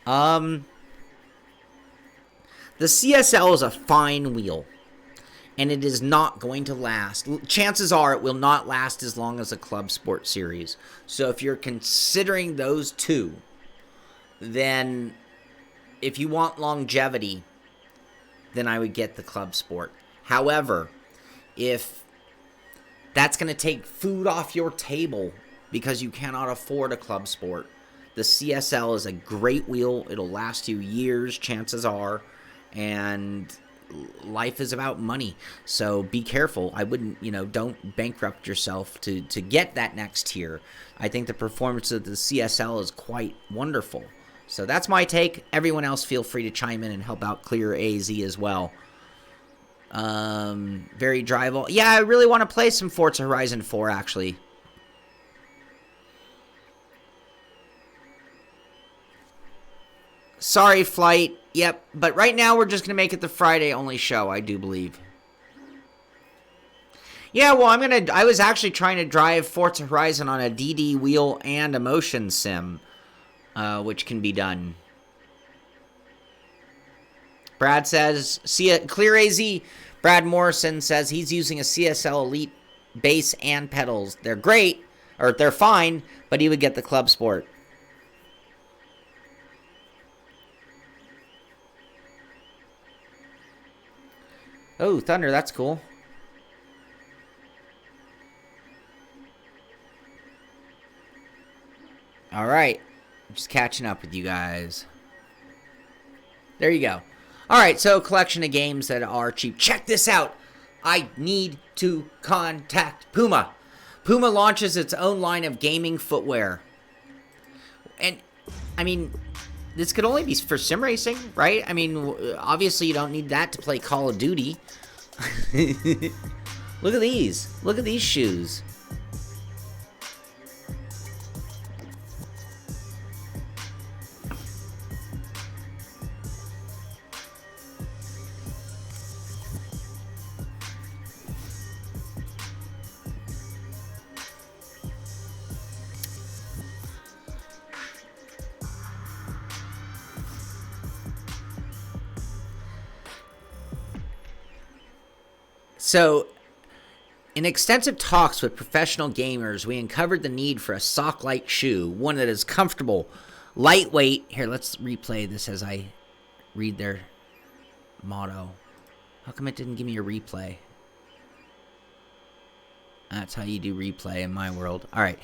The CSL is a fine wheel, and it is not going to last. Chances are it will not last as long as a Club Sport Series. So if you're considering those two, then if you want longevity, then I would get the Club Sport. However, if that's going to take food off your table because you cannot afford a Club Sport, the CSL is a great wheel. It'll last you years, chances are, and life is about money, so be careful. I wouldn't, don't bankrupt yourself to get that next tier. I think the performance of the CSL is quite wonderful. So that's my take. Everyone else feel free to chime in and help out Clear AZ as well. Very drivable. Yeah, I really want to play some Forza Horizon 4, actually. Sorry, Flight. Yep, but right now we're just going to make it the Friday-only show, I do believe. Yeah, well, I was actually trying to drive Forza Horizon on a DD wheel and a motion sim, which can be done. Brad says, Clear AZ. Brad Morrison says he's using a CSL Elite base and pedals. They're great, or they're fine, but he would get the Club Sport. Oh, Thunder, that's cool. All right. I'm just catching up with you guys. There you go. All right, so collection of games that are cheap. Check this out. I need to contact Puma. Puma launches its own line of gaming footwear. And, I mean, this could only be for sim racing, right? I mean, obviously you don't need that to play Call of Duty. Look at these. Look at these shoes. So, in extensive talks with professional gamers, we uncovered the need for a sock-like shoe, one that is comfortable, lightweight. Here, let's replay this as I read their motto. How come it didn't give me a replay? That's how you do replay in my world. All right.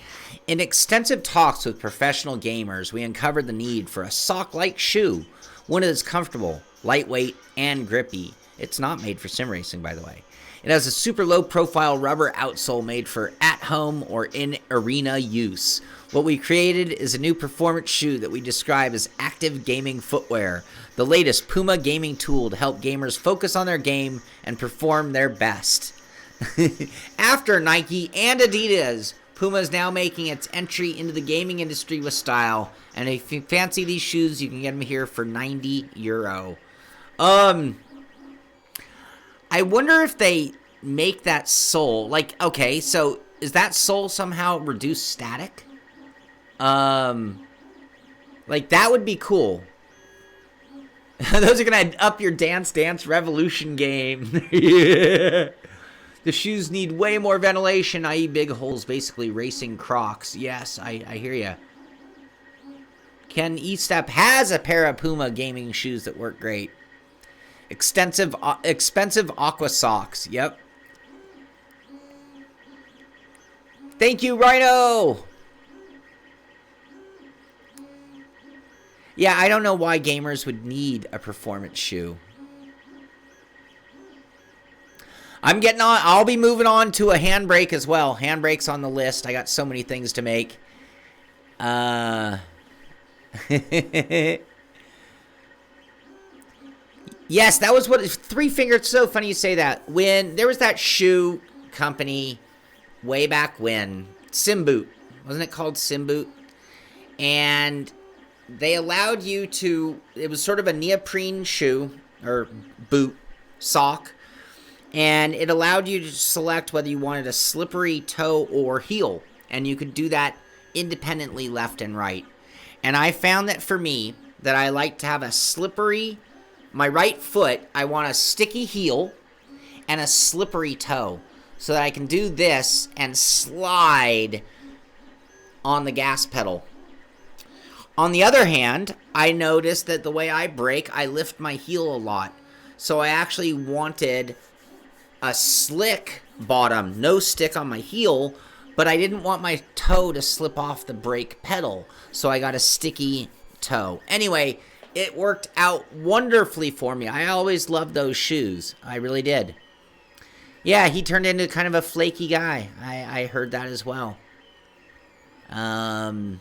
In extensive talks with professional gamers, we uncovered the need for a sock-like shoe, one that is comfortable, lightweight, and grippy. It's not made for sim racing, by the way. It has a super low-profile rubber outsole made for at-home or in-arena use. What we created is a new performance shoe that we describe as active gaming footwear, the latest Puma gaming tool to help gamers focus on their game and perform their best. After Nike and Adidas, Puma is now making its entry into the gaming industry with style, and if you fancy these shoes, you can get them here for €90. I wonder if they make that sole, like, okay, so is that sole somehow reduced static? Like, that would be cool. Those are going to up your Dance Dance Revolution game. Yeah. The shoes need way more ventilation, i.e. big holes, basically racing Crocs. Yes, I hear ya. Ken Estep has a pair of Puma gaming shoes that work great. Expensive aqua socks. Yep. Thank you, Rhino. Yeah, I don't know why gamers would need a performance shoe. I'm getting on. I'll be moving on to a Handbrake as well. Handbrake's on the list. I got so many things to make. Yes, that was what Three Finger. It's so funny you say that. When there was that shoe company way back when, Simboot, wasn't it called Simboot? And they allowed you to. It was sort of a neoprene shoe or boot sock, and it allowed you to select whether you wanted a slippery toe or heel, and you could do that independently, left and right. And I found that for me, that I like to have a slippery. My right foot, I want a sticky heel and a slippery toe so that I can do this and slide on the gas pedal. On the other hand, I noticed that the way I brake, I lift my heel a lot. So I actually wanted a slick bottom, no stick on my heel, but I didn't want my toe to slip off the brake pedal. So I got a sticky toe. Anyway, it worked out wonderfully for me. I always loved those shoes. I really did. Yeah, he turned into kind of a flaky guy. I heard that as well. 3D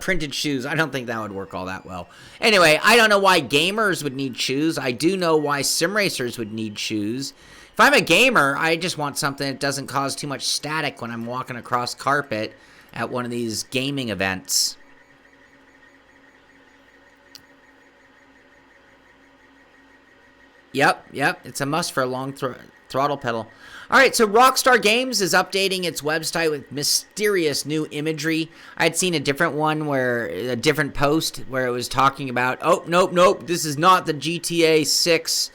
printed shoes. I don't think that would work all that well. Anyway, I don't know why gamers would need shoes. I do know why sim racers would need shoes. If I'm a gamer, I just want something that doesn't cause too much static when I'm walking across carpet at one of these gaming events. Yep. It's a must for a long throttle pedal. All right, so Rockstar Games is updating its website with mysterious new imagery. I'd seen a different one a different post where it was talking about, oh, nope, this is not the GTA 6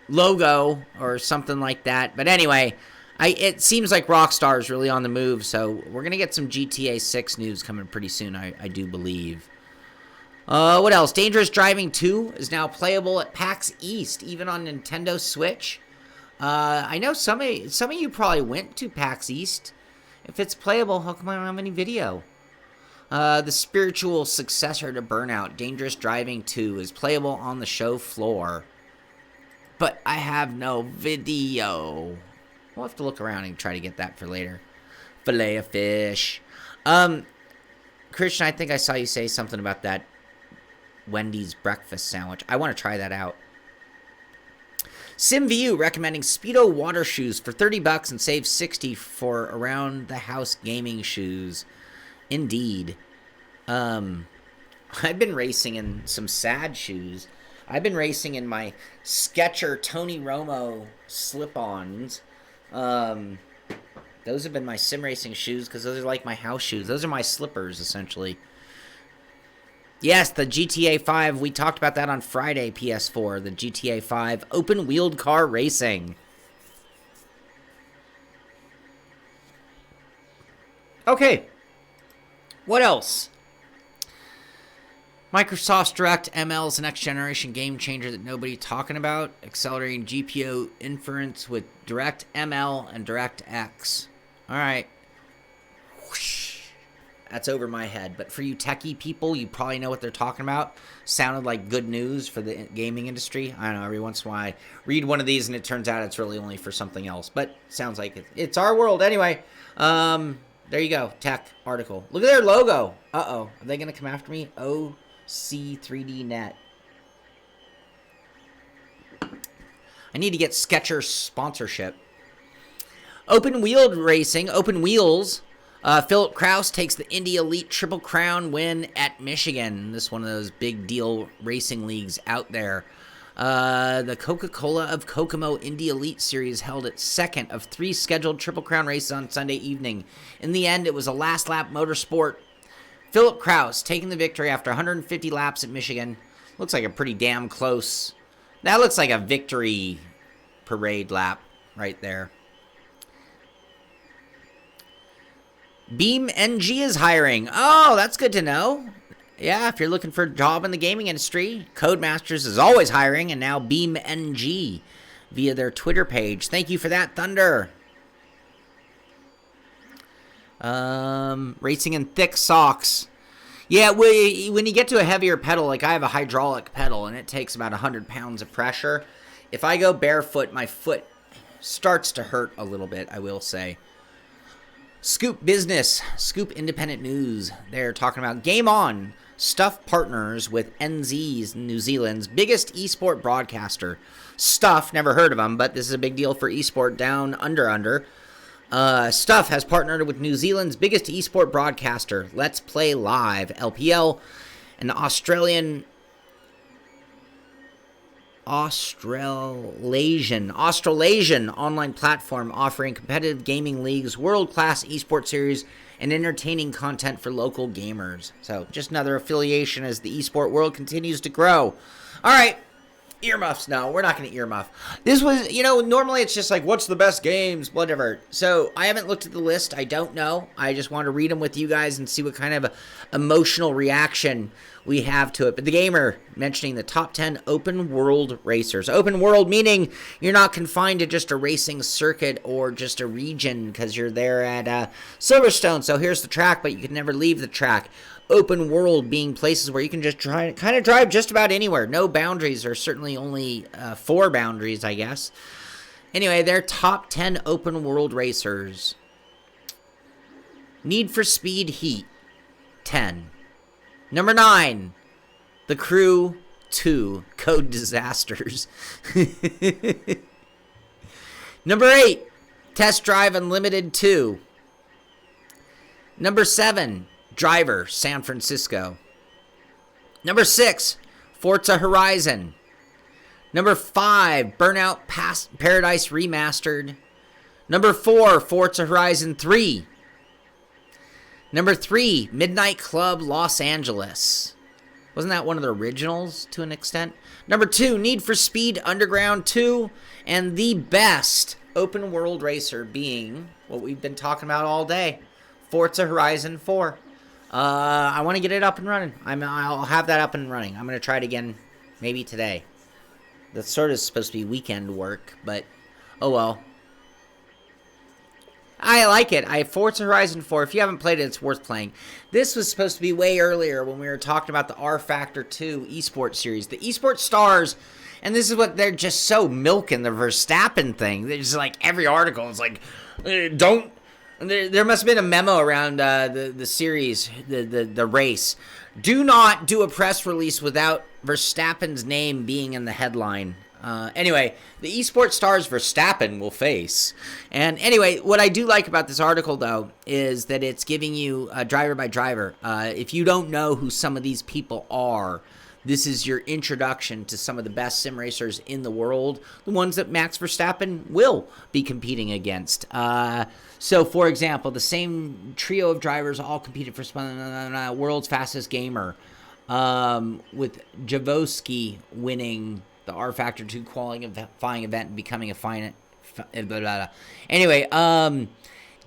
logo or something like that. But anyway, it seems like Rockstar is really on the move, so we're going to get some GTA 6 news coming pretty soon, I do believe. What else? Dangerous Driving 2 is now playable at PAX East, even on Nintendo Switch. I know some of you probably went to PAX East. If it's playable, how come I don't have any video? The spiritual successor to Burnout, Dangerous Driving 2, is playable on the show floor. But I have no video. We'll have to look around and try to get that for later. Filet of fish. Christian, I think I saw you say something about that Wendy's breakfast sandwich. I want to try that out. SimView recommending Speedo water shoes for $30 and save $60 for around the house gaming shoes. Indeed. I've been racing in some sad shoes. I've been racing in my Skechers Tony Romo slip-ons. Those have been my sim racing shoes because those are like my house shoes. Those are my slippers, essentially. Yes, the GTA 5, we talked about that on Friday, PS4. The GTA 5 open-wheeled car racing. Okay. What else? Microsoft's DirectML is the next-generation game-changer that nobody's talking about. Accelerating GPU inference with DirectML and DirectX. All right. Whoosh. That's over my head. But for you techie people, you probably know what they're talking about. Sounded like good news for the gaming industry. I don't know, every once in a while I read one of these and it turns out it's really only for something else. But sounds like it's our world. Anyway, there you go. Tech article. Look at their logo. Uh-oh. Are they going to come after me? OC3D Net. I need to get Skechers sponsorship. Open Wheeled Racing. Open Wheels. Philip Kraus takes the Indy Elite Triple Crown win at Michigan. This is one of those big deal racing leagues out there. The Coca-Cola of Kokomo Indy Elite Series held its second of 3 scheduled Triple Crown races on Sunday evening. In the end, it was a last lap motorsport. Philip Kraus taking the victory after 150 laps at Michigan. Looks like a pretty damn close. That looks like a victory parade lap right there. Beam NG is hiring. Oh, that's good to know. Yeah, if you're looking for a job in the gaming industry, Codemasters is always hiring, and now Beam NG via their Twitter page. Thank you for that, Thunder. Racing in thick socks. Yeah, when you get to a heavier pedal, like I have a hydraulic pedal, and it takes about 100 pounds of pressure. If I go barefoot, my foot starts to hurt a little bit, I will say. Scoop Business, Scoop Independent News. They're talking about Game On. Stuff partners with NZ's, New Zealand's biggest esport broadcaster. Stuff, never heard of them, but this is a big deal for esport down under. Stuff has partnered with New Zealand's biggest esport broadcaster, Let's Play Live, LPL, an Australasian online platform offering competitive gaming leagues, world-class esports series, and entertaining content for local gamers. So just another affiliation as the esport world continues to grow. All right, earmuffs. No, we're not going to earmuff. This was, normally it's just like, what's the best games, whatever. So I haven't looked at the list. I don't know. I just want to read them with you guys and see what kind of emotional reaction we have to it. But the Gamer mentioning the top 10 open world racers. Open world meaning you're not confined to just a racing circuit or just a region because you're there at Silverstone. So here's the track, but you can never leave the track. Open world being places where you can just kind of drive just about anywhere. No boundaries, or certainly only 4 boundaries, I guess. Anyway, they're top 10 open world racers. Need for Speed Heat, 10. Number 9, The Crew 2, Code Disasters. Number 8, Test Drive Unlimited 2. Number 7, Driver, San Francisco. Number 6, Forza Horizon. Number 5, Burnout Paradise Remastered. Number 4, Forza Horizon 3. Number 3, Midnight Club Los Angeles. Wasn't that one of the originals to an extent? Number 2, Need for Speed Underground 2. And the best open world racer being what we've been talking about all day, Forza Horizon 4. I want to get it up and running. I'll have that up and running. I'm going to try it again maybe today. That's sort of supposed to be weekend work, but oh well. I like it. Forza Horizon 4, if you haven't played it, it's worth playing. This was supposed to be way earlier when we were talking about the R Factor 2 esports series. The esports stars, and this is what they're just so milking the Verstappen thing. They're just like every article is like, don't. There must have been a memo around the series, the race. Do not do a press release without Verstappen's name being in the headline. Anyway, the esports stars Verstappen will face. And anyway, what I do like about this article, though, is that it's giving you driver by driver. If you don't know who some of these people are, this is your introduction to some of the best sim racers in the world, the ones that Max Verstappen will be competing against. So, for example, the same trio of drivers all competed for World's Fastest Gamer, with Javoski winning the R Factor 2 qualifying event and becoming a Anyway,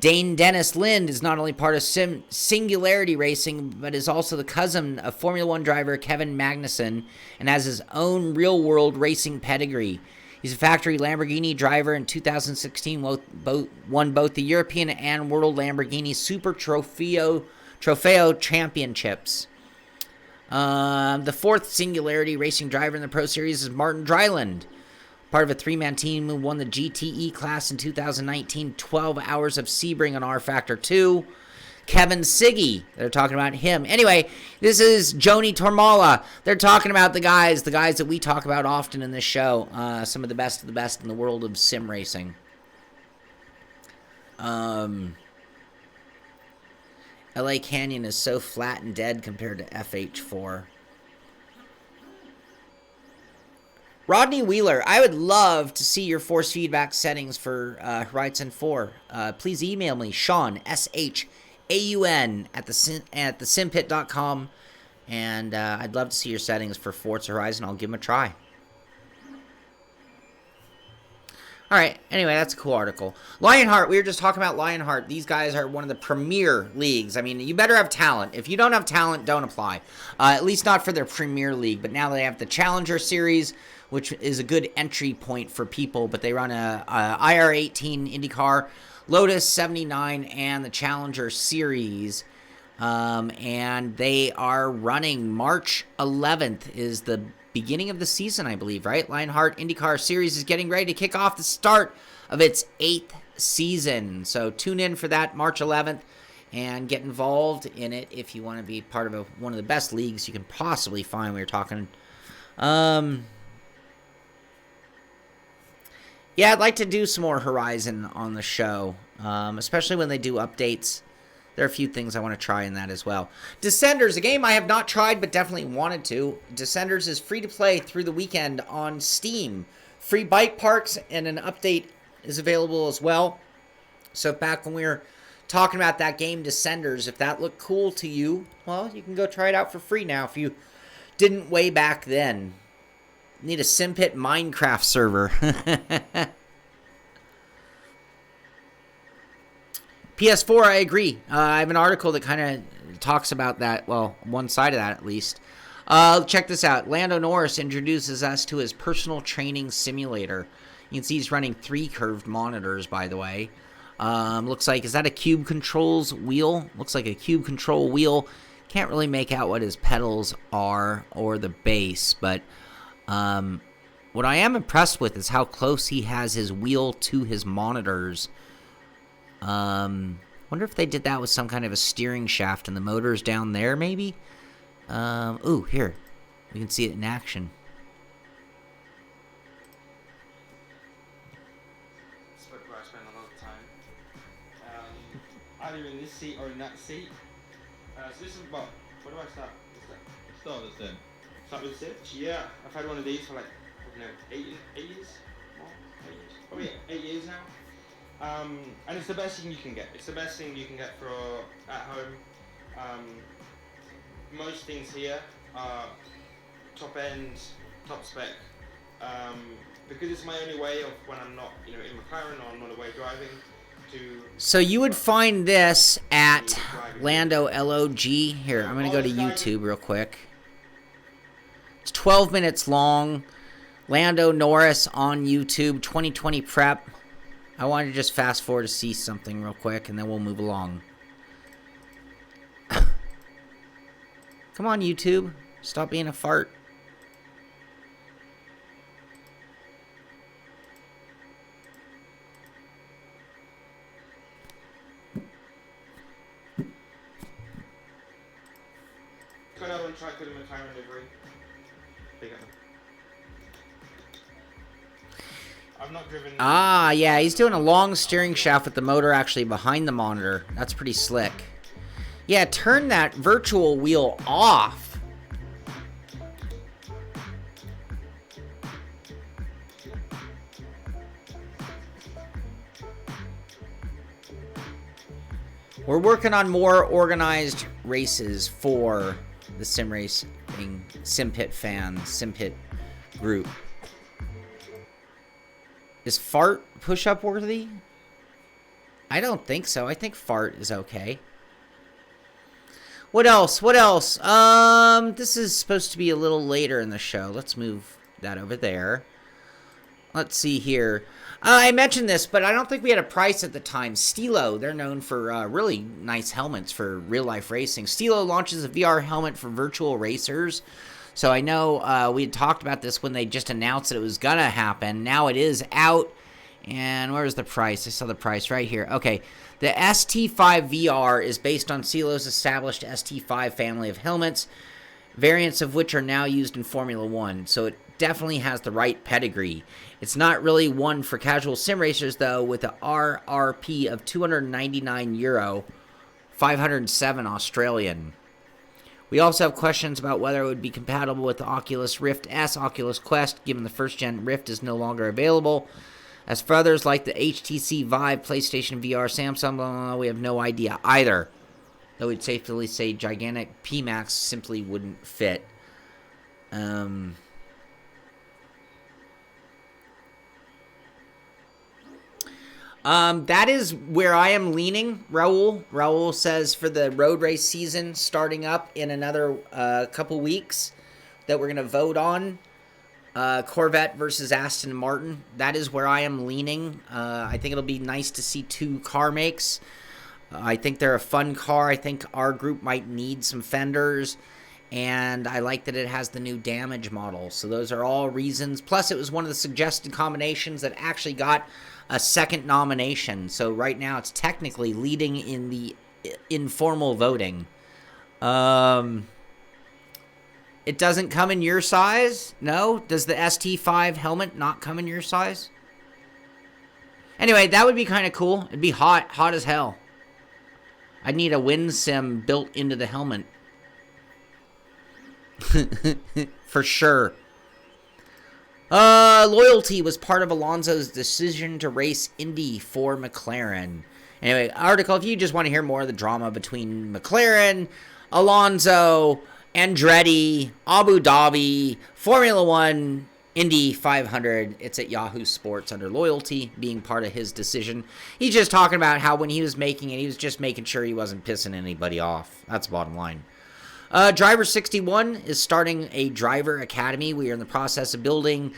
Dane Dennis Lind is not only part of Singularity Racing, but is also the cousin of Formula One driver Kevin Magnussen and has his own real-world racing pedigree. He's a factory Lamborghini driver. In 2016, won both the European and World Lamborghini Super Trofeo Championships. The fourth Singularity Racing driver in the Pro Series is Martin Dryland, part of a three-man team who won the GTE class in 2019, 12 Hours of Sebring on R Factor 2. Kevin Siggy, they're talking about him. Anyway, this is Joni Tormala. They're talking about the guys that we talk about often in this show, some of the best in the world of sim racing. LA Canyon is so flat and dead compared to FH4. Rodney Wheeler, I would love to see your force feedback settings for Horizon 4. Please email me, Shaun, SHAUN, at thesimpit.com, and I'd love to see your settings for Forza Horizon. I'll give them a try. All right, anyway, that's a cool article. Lionheart, we were just talking about Lionheart. These guys are one of the premier leagues. I mean, you better have talent. If you don't have talent, don't apply. At least not for their premier league. But now they have the Challenger Series, which is a good entry point for people. But they run a IR18 IndyCar, Lotus 79, and the Challenger Series. And they are running March 11th is the beginning of the season, I believe, right? Lionheart IndyCar Series is getting ready to kick off the start of its 8th season. So tune in for that March 11th and get involved in it if you want to be part of one of the best leagues you can possibly find. We were talking. Yeah, I'd like to do some more Horizon on the show, especially when they do updates. There are a few things I want to try in that as well. Descenders, a game I have not tried but definitely wanted to. Descenders is free to play through the weekend on Steam. Free bike parks and an update is available as well. So back when we were talking about that game, Descenders, if that looked cool to you, well, you can go try it out for free now if you didn't way back then. Need a Simpit Minecraft server. PS4, I agree. I have an article that kind of talks about that. Well, one side of that at least. Check this out. Lando Norris introduces us to his personal training simulator. You can see he's running 3 curved monitors, by the way. Looks like, is that a cube controls wheel? Looks like a cube control wheel. Can't really make out what his pedals are or the base, but what I am impressed with is how close he has his wheel to his monitors. Wonder if they did that with some kind of a steering shaft and the motor's down there, maybe? Ooh, here. We can see it in action. This is where I spend a lot of time. Either in this seat or in that seat. So this is about, where do I start? Start us then. Start with the stitch? Yeah. I've had one of these for like 8 years, more, 8 years, probably 8 years now. And it's the best thing you can get. It's the best thing you can get for at home. Most things here are top end, top spec. Because it's my only way of when I'm not, in McLaren or I'm not away driving. So you would find this at Lando LOG. Here, I'm going to go to YouTube real quick. It's 12 minutes long. Lando Norris on YouTube, 2020 prep. I wanted to just fast forward to see something real quick, and then we'll move along. Come on, YouTube. Stop being a fart. Got out on track with a McLaren livery. Big up. I've not driven. Ah, yeah, he's doing a long steering shaft with the motor actually behind the monitor. That's pretty slick. Yeah, turn that virtual wheel off. We're working on more organized races for the sim racing Simpit fans, Simpit group. Is fart push-up worthy? I don't think so. I think fart is okay. What else? What else? This is supposed to be a little later in the show. Let's move that over there. Let's see here. I mentioned this, but I don't think we had a price at the time. Stilo, they're known for really nice helmets for real-life racing. Stilo launches a VR helmet for virtual racers. So I know we had talked about this when they just announced that it was going to happen. Now it is out. And where's the price? I saw the price right here. Okay, the ST5 VR is based on Stilo's established ST5 family of helmets, variants of which are now used in Formula One. So it definitely has the right pedigree. It's not really one for casual sim racers, though, with a RRP of €299, 507 Australian. We also have questions about whether it would be compatible with the Oculus Rift S, Oculus Quest, given the first-gen Rift is no longer available. As for others like the HTC Vive, PlayStation VR, Samsung, we have no idea either. Though we'd safely say gigantic PMAX simply wouldn't fit. That is where I am leaning, Raul. Raul says for the road race season starting up in another couple weeks that we're going to vote on. Corvette versus Aston Martin. That is where I am leaning. I think it'll be nice to see two car makes. I think they're a fun car. I think our group might need some fenders. And I like that it has the new damage model. So those are all reasons. Plus, it was one of the suggested combinations that actually got a second nomination. So right now, it's technically leading in the informal voting. It doesn't come in your size? No? Does the ST5 helmet not come in your size? Anyway, that would be kind of cool. It'd be hot as hell. I'd need a wind sim built into the helmet. For sure. Loyalty was part of Alonso's decision to race Indy for McLaren. Anyway, article, if you just want to hear more of the drama between McLaren, Alonso, Andretti, Abu Dhabi, Formula One, Indy 500, it's at Yahoo Sports under Loyalty, being part of his decision. He's just talking about how when he was making it, he was just making sure he wasn't pissing anybody off. That's the bottom line. Driver 61 is starting a driver academy. We are in the process of building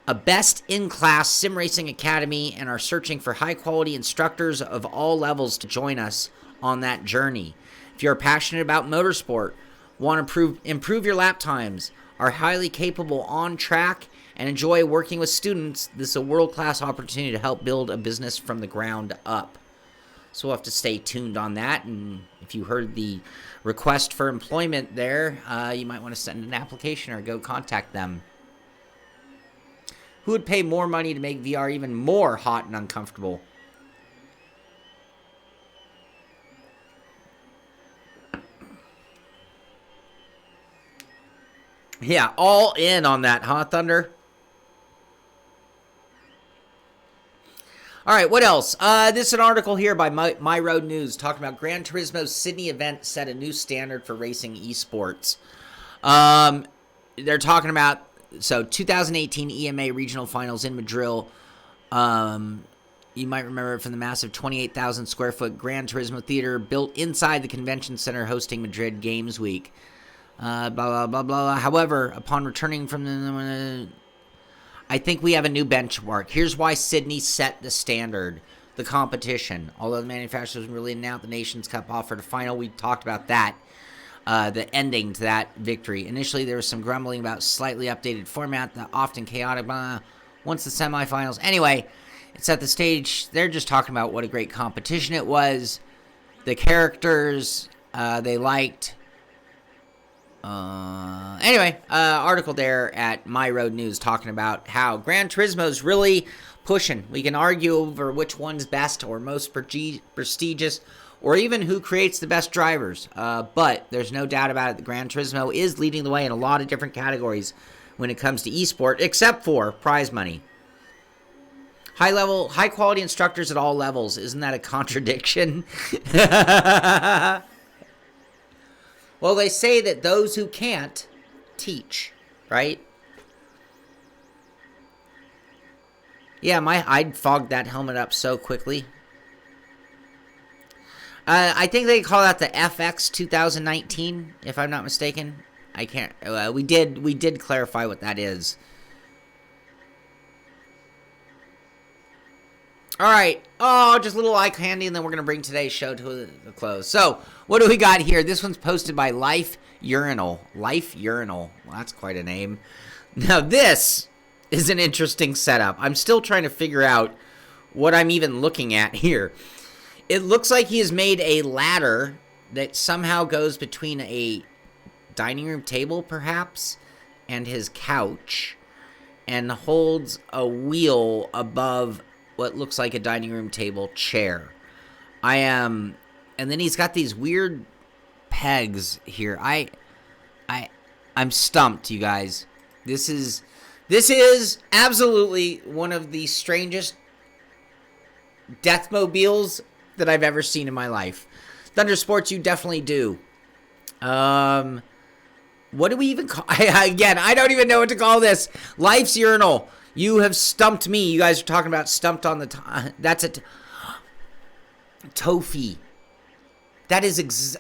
a best-in-class sim racing academy and are searching for high-quality instructors of all levels to join us on that journey. If you're passionate about motorsport, want to improve your lap times, are highly capable on track, and enjoy working with students, this is a world-class opportunity to help build a business from the ground up. So we'll have to stay tuned on that. And if you heard the request for employment there, you might want to send an application or go contact them. Who would pay more money to make VR even more hot and uncomfortable? Yeah, all in on that, huh, Thunder? All right, what else? This is an article here by My Road News talking about Gran Turismo's Sydney event set a new standard for racing esports. They're talking about, 2018 EMA regional finals in Madrid. You might remember it from the massive 28,000 square foot Gran Turismo theater built inside the convention center hosting Madrid Games Week. Blah, blah, blah, blah. However, upon returning from I think we have a new benchmark. Here's why Sydney set the standard, the competition. Although the manufacturers really announced the Nations Cup offered a final, we talked about that, the ending to that victory. Initially, there was some grumbling about slightly updated format, the often chaotic, once the semifinals. Anyway, it set the stage. They're just talking about what a great competition it was, the characters they liked. Article there at My Road News talking about how Gran Turismo's really pushing. We can argue over which one's best or most prestigious, or even who creates the best drivers. But there's no doubt about it, the Gran Turismo is leading the way in a lot of different categories when it comes to esport, except for prize money. High quality instructors at all levels. Isn't that a contradiction? Well, they say that those who can't teach, right? Yeah, I'd fogged that helmet up so quickly. I think they call that the FX 2019, if I'm not mistaken. I can't. We did clarify what that is. All right. Oh, just a little eye candy, and then we're going to bring today's show to a close. So, what do we got here? This one's posted by Life Urinal. Life Urinal. Well, that's quite a name. Now, this is an interesting setup. I'm still trying to figure out what I'm even looking at here. It looks like he has made a ladder that somehow goes between a dining room table, perhaps, and his couch, and holds a wheel above what looks like a dining room table chair. And then he's got these weird pegs here. I'm stumped, you guys. This is absolutely one of the strangest deathmobiles that I've ever seen in my life. Thunder Sports, you definitely do. What do we even call? Again, I don't even know what to call this. Life's Urinal. You have stumped me. You guys are talking about stumped on the that's a Tofi. That is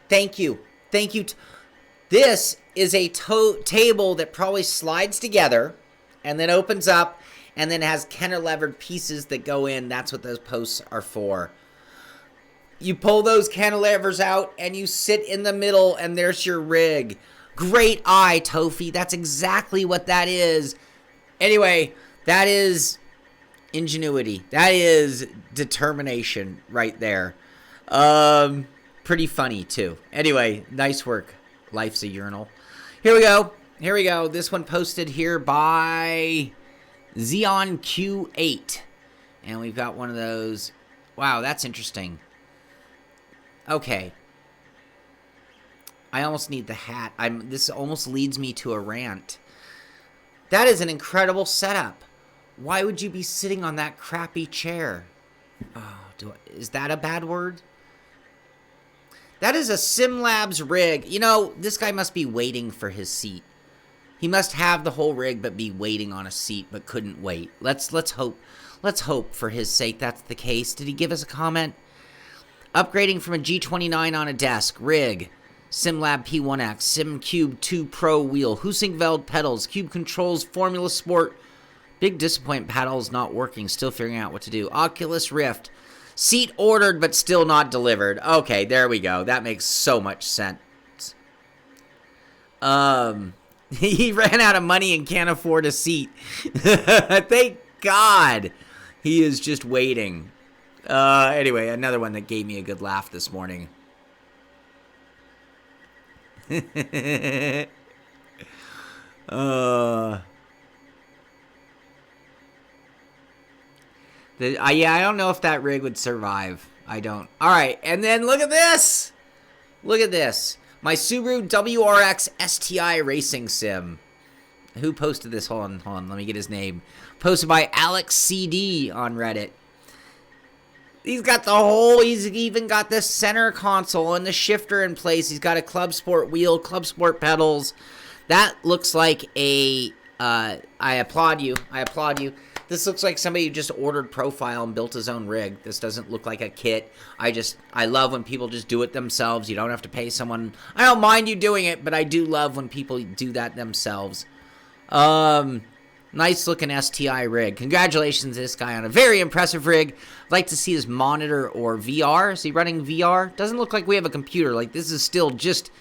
thank you. This is a table that probably slides together and then opens up and then has cantilevered pieces that go in. That's what those posts are for. You pull those cantilevers out and you sit in the middle and there's your rig. Great eye, Tofi. That's exactly what that is. Anyway, that is ingenuity. That is determination right there. Pretty funny, too. Anyway, nice work. Life's a Urinal. Here we go. This one posted here by Xeon Q8. And we've got one of those. Wow, that's interesting. Okay. I almost need the hat. This almost leads me to a rant. That is an incredible setup. Why would you be sitting on that crappy chair? Oh, is that a bad word? That is a SimLabs rig. You know, this guy must be waiting for his seat. He must have the whole rig but be waiting on a seat but couldn't wait. Let's hope. Let's hope for his sake that's the case. Did he give us a comment? Upgrading from a G29 on a desk. Rig. SimLab P1X, SimCube 2 Pro wheel, Husingveld pedals, Cube controls, Formula Sport. Big disappointment, pedals not working, still figuring out what to do. Oculus Rift, seat ordered but still not delivered. Okay, there we go. That makes so much sense. He ran out of money and can't afford a seat. Thank God. He is just waiting. Anyway, another one that gave me a good laugh this morning. I don't know if that rig would survive. I don't. All right, and then look at this. Look at this. My Subaru WRX STI Racing Sim. Who posted this? Hold on. Let me get his name. Posted by Alex CD on Reddit. He's got the whole, he's even got the center console and the shifter in place. He's got a Club Sport wheel, Club Sport pedals. That looks like a, I applaud you. This looks like somebody who just ordered Profile and built his own rig. This doesn't look like a kit. I love when people just do it themselves. You don't have to pay someone. I don't mind you doing it, but I do love when people do that themselves. Nice looking STI rig. Congratulations to this guy on a very impressive rig. I'd like to see his monitor or VR. Is he running VR? Doesn't look like we have a computer. Like, this is still just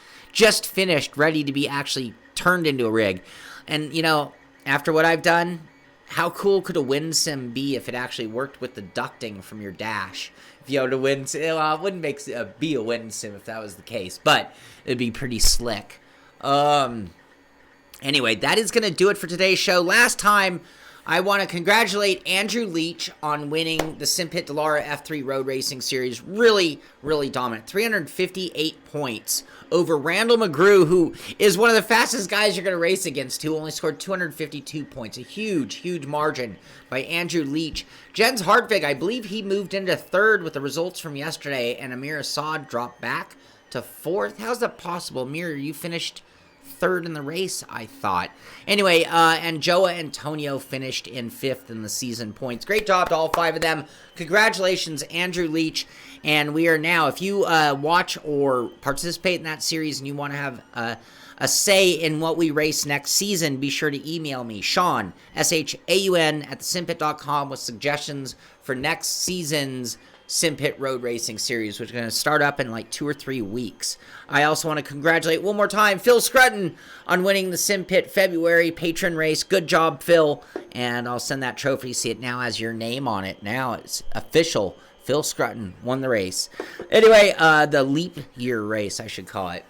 finished, ready to be actually turned into a rig. And, you know, after what I've done, how cool could a wind sim be if it actually worked with the ducting from your dash? If you had a wind sim, well, it wouldn't be a wind sim if that was the case, but it'd be pretty slick. Anyway, that is going to do it for today's show. Last time, I want to congratulate Andrew Leach on winning the Simpit Dallara F3 Road Racing Series. Really, really dominant. 358 points over Randall McGrew, who is one of the fastest guys you're going to race against, who only scored 252 points. A huge, huge margin by Andrew Leach. Jens Hartvig, I believe he moved into third with the results from yesterday, and Amir Assad dropped back to fourth. How's that possible? Amir, you finished third in the race, I thought. Anyway, and Joa Antonio finished in fifth in the season points. Great job to all five of them. Congratulations, Andrew Leach. And we are now, if you watch or participate in that series and you want to have a say in what we race next season, be sure to email me, Shaun, SHAUN, at thesimpit.com with suggestions for next season's Simpit Road Racing Series, which is going to start up in like 2 or 3 weeks. I also want to congratulate one more time Phil Scrutton on winning the Simpit February patron race. Good job, Phil. And I'll send that trophy. You see it now has your name on it. Now it's official. Phil Scrutton won the race. Anyway, the leap year race, I should call it.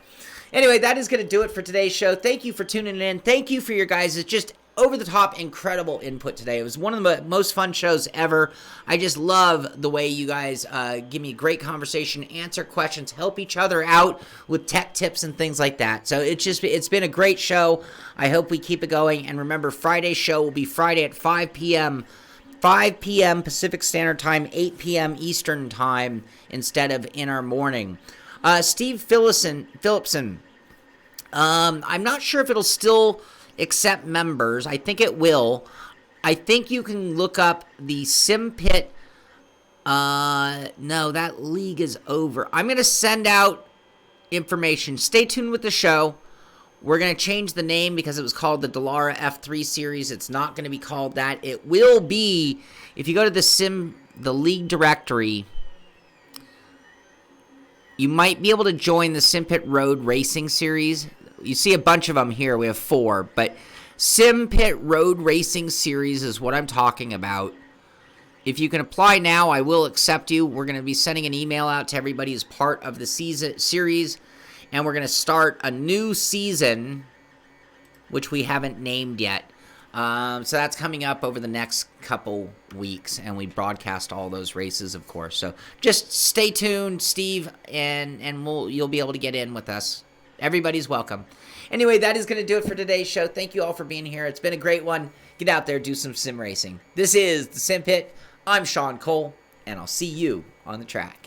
Anyway, that is going to do it for today's show. Thank you for tuning in. Thank you for your guys' just over-the-top incredible input today. It was one of the most fun shows ever. I just love the way you guys give me great conversation, answer questions, help each other out with tech tips and things like that. So it's been a great show. I hope we keep it going. And remember, Friday's show will be Friday at 5 p.m. 5 p.m. Pacific Standard Time, 8 p.m. Eastern Time instead of in our morning. Steve Phillipson. I'm not sure if it'll still accept members. I think it will. I think you can look up the Simpit. No, that league is over. I'm going to send out information. Stay tuned with the show. We're going to change the name because it was called the Dallara F3 Series. It's not going to be called that. It will be, if you go to the league directory, you might be able to join the Simpit Road Racing Series. You see a bunch of them here. We have 4, but Simpit Road Racing Series is what I'm talking about. If you can apply now, I will accept you. We're going to be sending an email out to everybody as part of the series, and we're going to start a new season, which we haven't named yet. So that's coming up over the next couple weeks, and we broadcast all those races, of course. So just stay tuned, Steve, and you'll be able to get in with us. Everybody's welcome. Anyway, that is going to do it for today's show. Thank you all for being here. It's been a great one. Get out there, do some sim racing. This is the Simpit. I'm Shaun Cole, and I'll see you on the track.